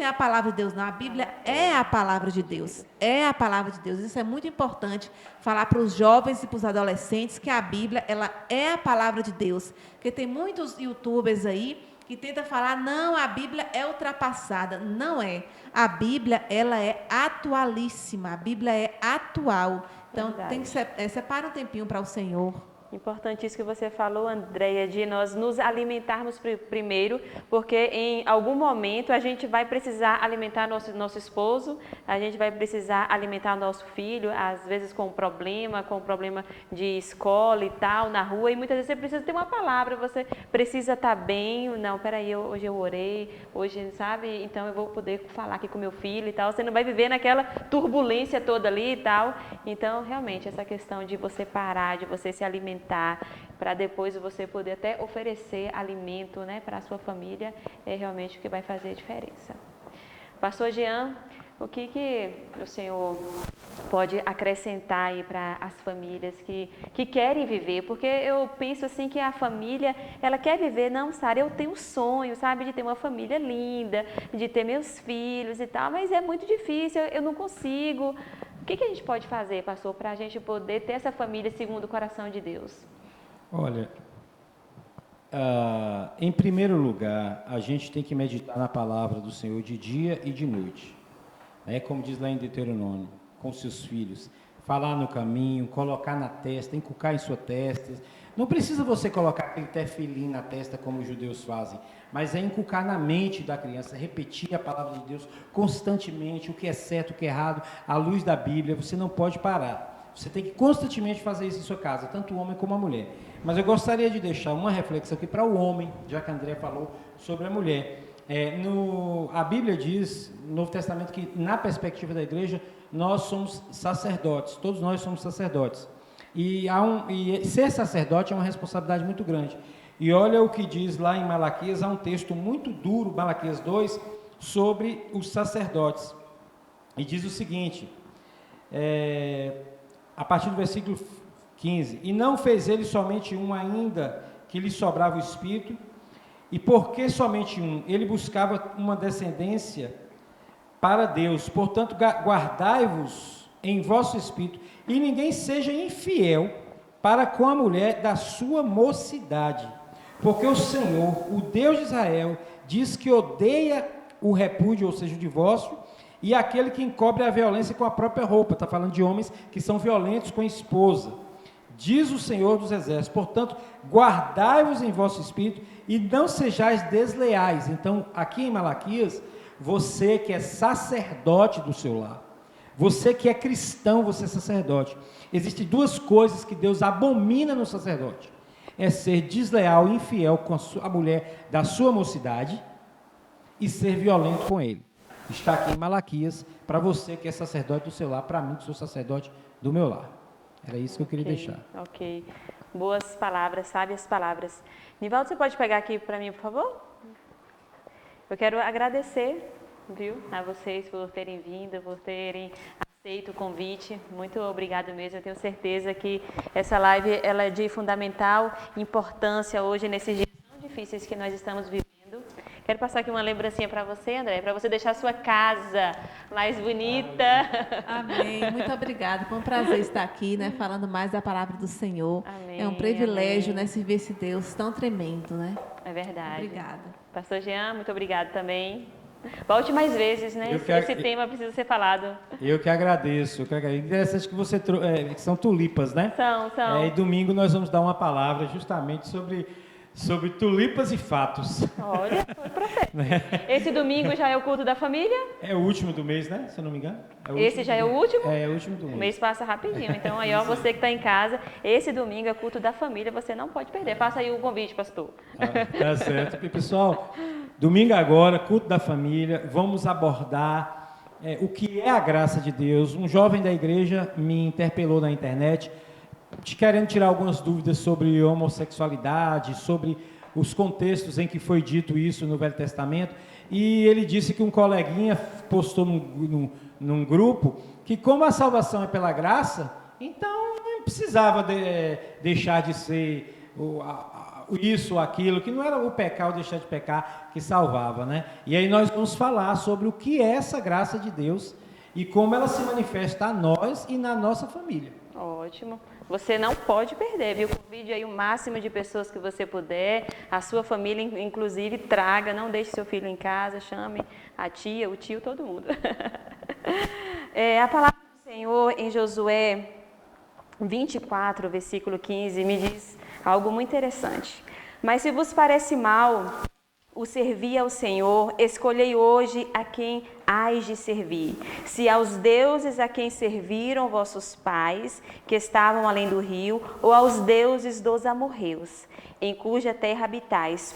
a palavra de Deus, não. A Bíblia é a palavra de Deus. É a palavra de Deus. Isso é muito importante falar para os jovens e para os adolescentes que a Bíblia, ela é a palavra de Deus. Porque tem muitos youtubers aí que tenta falar, não, a Bíblia é ultrapassada. Não é. A Bíblia, ela é atualíssima. A Bíblia é atual. Então, tem que separar um tempinho para o Senhor. Importante isso que você falou, Andréia, de nós nos alimentarmos primeiro, porque em algum momento a gente vai precisar alimentar nosso esposo, a gente vai precisar alimentar nosso filho, às vezes com problema de escola e tal, na rua, e muitas vezes você precisa ter uma palavra, você precisa estar bem, não, peraí, hoje eu orei, hoje, sabe, então eu vou poder falar aqui com meu filho e tal, você não vai viver naquela turbulência toda ali e tal, então realmente essa questão de você parar, de você se alimentar, para depois você poder até oferecer alimento, né, para a sua família, é realmente o que vai fazer a diferença. Pastor Jean, o que o senhor pode acrescentar aí para as famílias que querem viver? Porque eu penso assim que a família, ela quer viver, não, Sara, eu tenho um sonho, sabe, de ter uma família linda, de ter meus filhos e tal, mas é muito difícil, eu não consigo. O que a gente pode fazer, pastor, para a gente poder ter essa família segundo o coração de Deus? Olha, em primeiro lugar, a gente tem que meditar na palavra do Senhor de dia e de noite. Como diz lá em Deuteronômio, com seus filhos. Falar no caminho, colocar na testa, encucar em sua testa. Não precisa você colocar aquele tefilim na testa como os judeus fazem, mas é inculcar na mente da criança, repetir a palavra de Deus constantemente, o que é certo, o que é errado, à luz da Bíblia. Você não pode parar. Você tem que constantemente fazer isso em sua casa, tanto o homem como a mulher. Mas eu gostaria de deixar uma reflexão aqui para o homem, já que a André falou sobre a mulher. A Bíblia diz, no Novo Testamento, que na perspectiva da igreja, nós somos sacerdotes, todos nós somos sacerdotes. E ser sacerdote é uma responsabilidade muito grande. E olha o que diz lá em Malaquias, há um texto muito duro, Malaquias 2, sobre os sacerdotes. E diz o seguinte, a partir do versículo 15, e não fez ele somente um ainda, que lhe sobrava o espírito, E por que somente um? Ele buscava uma descendência para Deus. Portanto, guardai-vos em vosso espírito, e ninguém seja infiel para com a mulher da sua mocidade. Porque o Senhor, o Deus de Israel, diz que odeia o repúdio, ou seja, o divórcio, e aquele que encobre a violência com a própria roupa. Está falando de homens que são violentos com a esposa. Diz o Senhor dos Exércitos, portanto, guardai-vos em vosso espírito e não sejais desleais. Então, aqui em Malaquias, você que é sacerdote do seu lar, você que é cristão, você é sacerdote. Existem duas coisas que Deus abomina no sacerdote. É ser desleal e infiel com a mulher da sua mocidade e ser violento com ele. Está aqui em Malaquias, para você que é sacerdote do seu lar, para mim que sou sacerdote do meu lar. Era isso que eu queria deixar. Ok. Boas palavras, sábias palavras. Nivaldo, você pode pegar aqui para mim, por favor? Eu quero agradecer, viu, a vocês por terem vindo, por terem aceito o convite. Muito obrigado mesmo. Eu tenho certeza que essa live ela é de fundamental importância hoje, nesses dias tão difíceis que nós estamos vivendo. Quero passar aqui uma lembrancinha para você, André, para você deixar a sua casa mais bonita. Amém. Muito obrigada. Foi um prazer estar aqui, né, falando mais da palavra do Senhor. Amém, é um privilégio, amém. né, servir esse Deus tão tremendo, né? É verdade. Obrigada. Pastor Jean, muito obrigado também. Volte mais vezes, né? Esse tema precisa ser falado. Eu que agradeço. Interessante que você que são tulipas, né? São. E domingo nós vamos dar uma palavra justamente sobre tulipas e fatos. Olha, foi profeta. Esse domingo já é o culto da família? É o último do mês, né? Se eu não me engano. Esse já é o último? É o último do mês. O mês passa rapidinho. Então, aí, ó, você que está em casa, esse domingo é culto da família, você não pode perder. Faça aí o convite, pastor. Tá certo. E, pessoal, domingo agora, culto da família, vamos abordar o que é a graça de Deus. Um jovem da igreja me interpelou na internet, querendo tirar algumas dúvidas sobre homossexualidade, sobre os contextos em que foi dito isso no Velho Testamento, e ele disse que um coleguinha postou num grupo que, como a salvação é pela graça, então não precisava deixar de ser isso ou aquilo, que não era o pecar ou deixar de pecar que salvava, né? E aí nós vamos falar sobre o que é essa graça de Deus e como ela se manifesta a nós e na nossa família. Ótimo. Você não pode perder, viu? Convide aí o máximo de pessoas que você puder, a sua família, inclusive, traga, não deixe seu filho em casa, chame a tia, o tio, todo mundo. A palavra do Senhor em Josué 24, versículo 15, me diz algo muito interessante. Mas se vos parece mal o servir ao Senhor, escolhei hoje a quem hais de servir. Se aos deuses a quem serviram vossos pais, que estavam além do rio, ou aos deuses dos amorreus, em cuja terra habitais.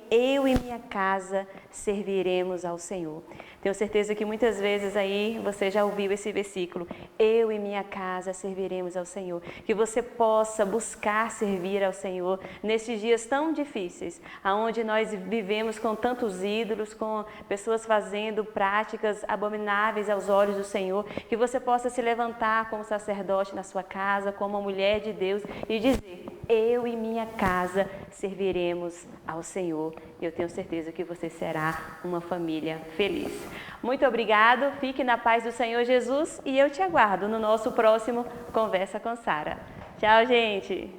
Eu e minha casa serviremos ao Senhor. Tenho certeza que muitas vezes aí você já ouviu esse versículo. Eu e minha casa serviremos ao Senhor. Que você possa buscar servir ao Senhor nesses dias tão difíceis, onde nós vivemos com tantos ídolos, com pessoas fazendo práticas abomináveis aos olhos do Senhor. Que você possa se levantar como sacerdote na sua casa, como uma mulher de Deus e dizer: eu e minha casa serviremos ao Senhor. E eu tenho certeza que você será uma família feliz. Muito obrigado, fique na paz do Senhor Jesus e eu te aguardo no nosso próximo Conversa com Sara. Tchau, gente!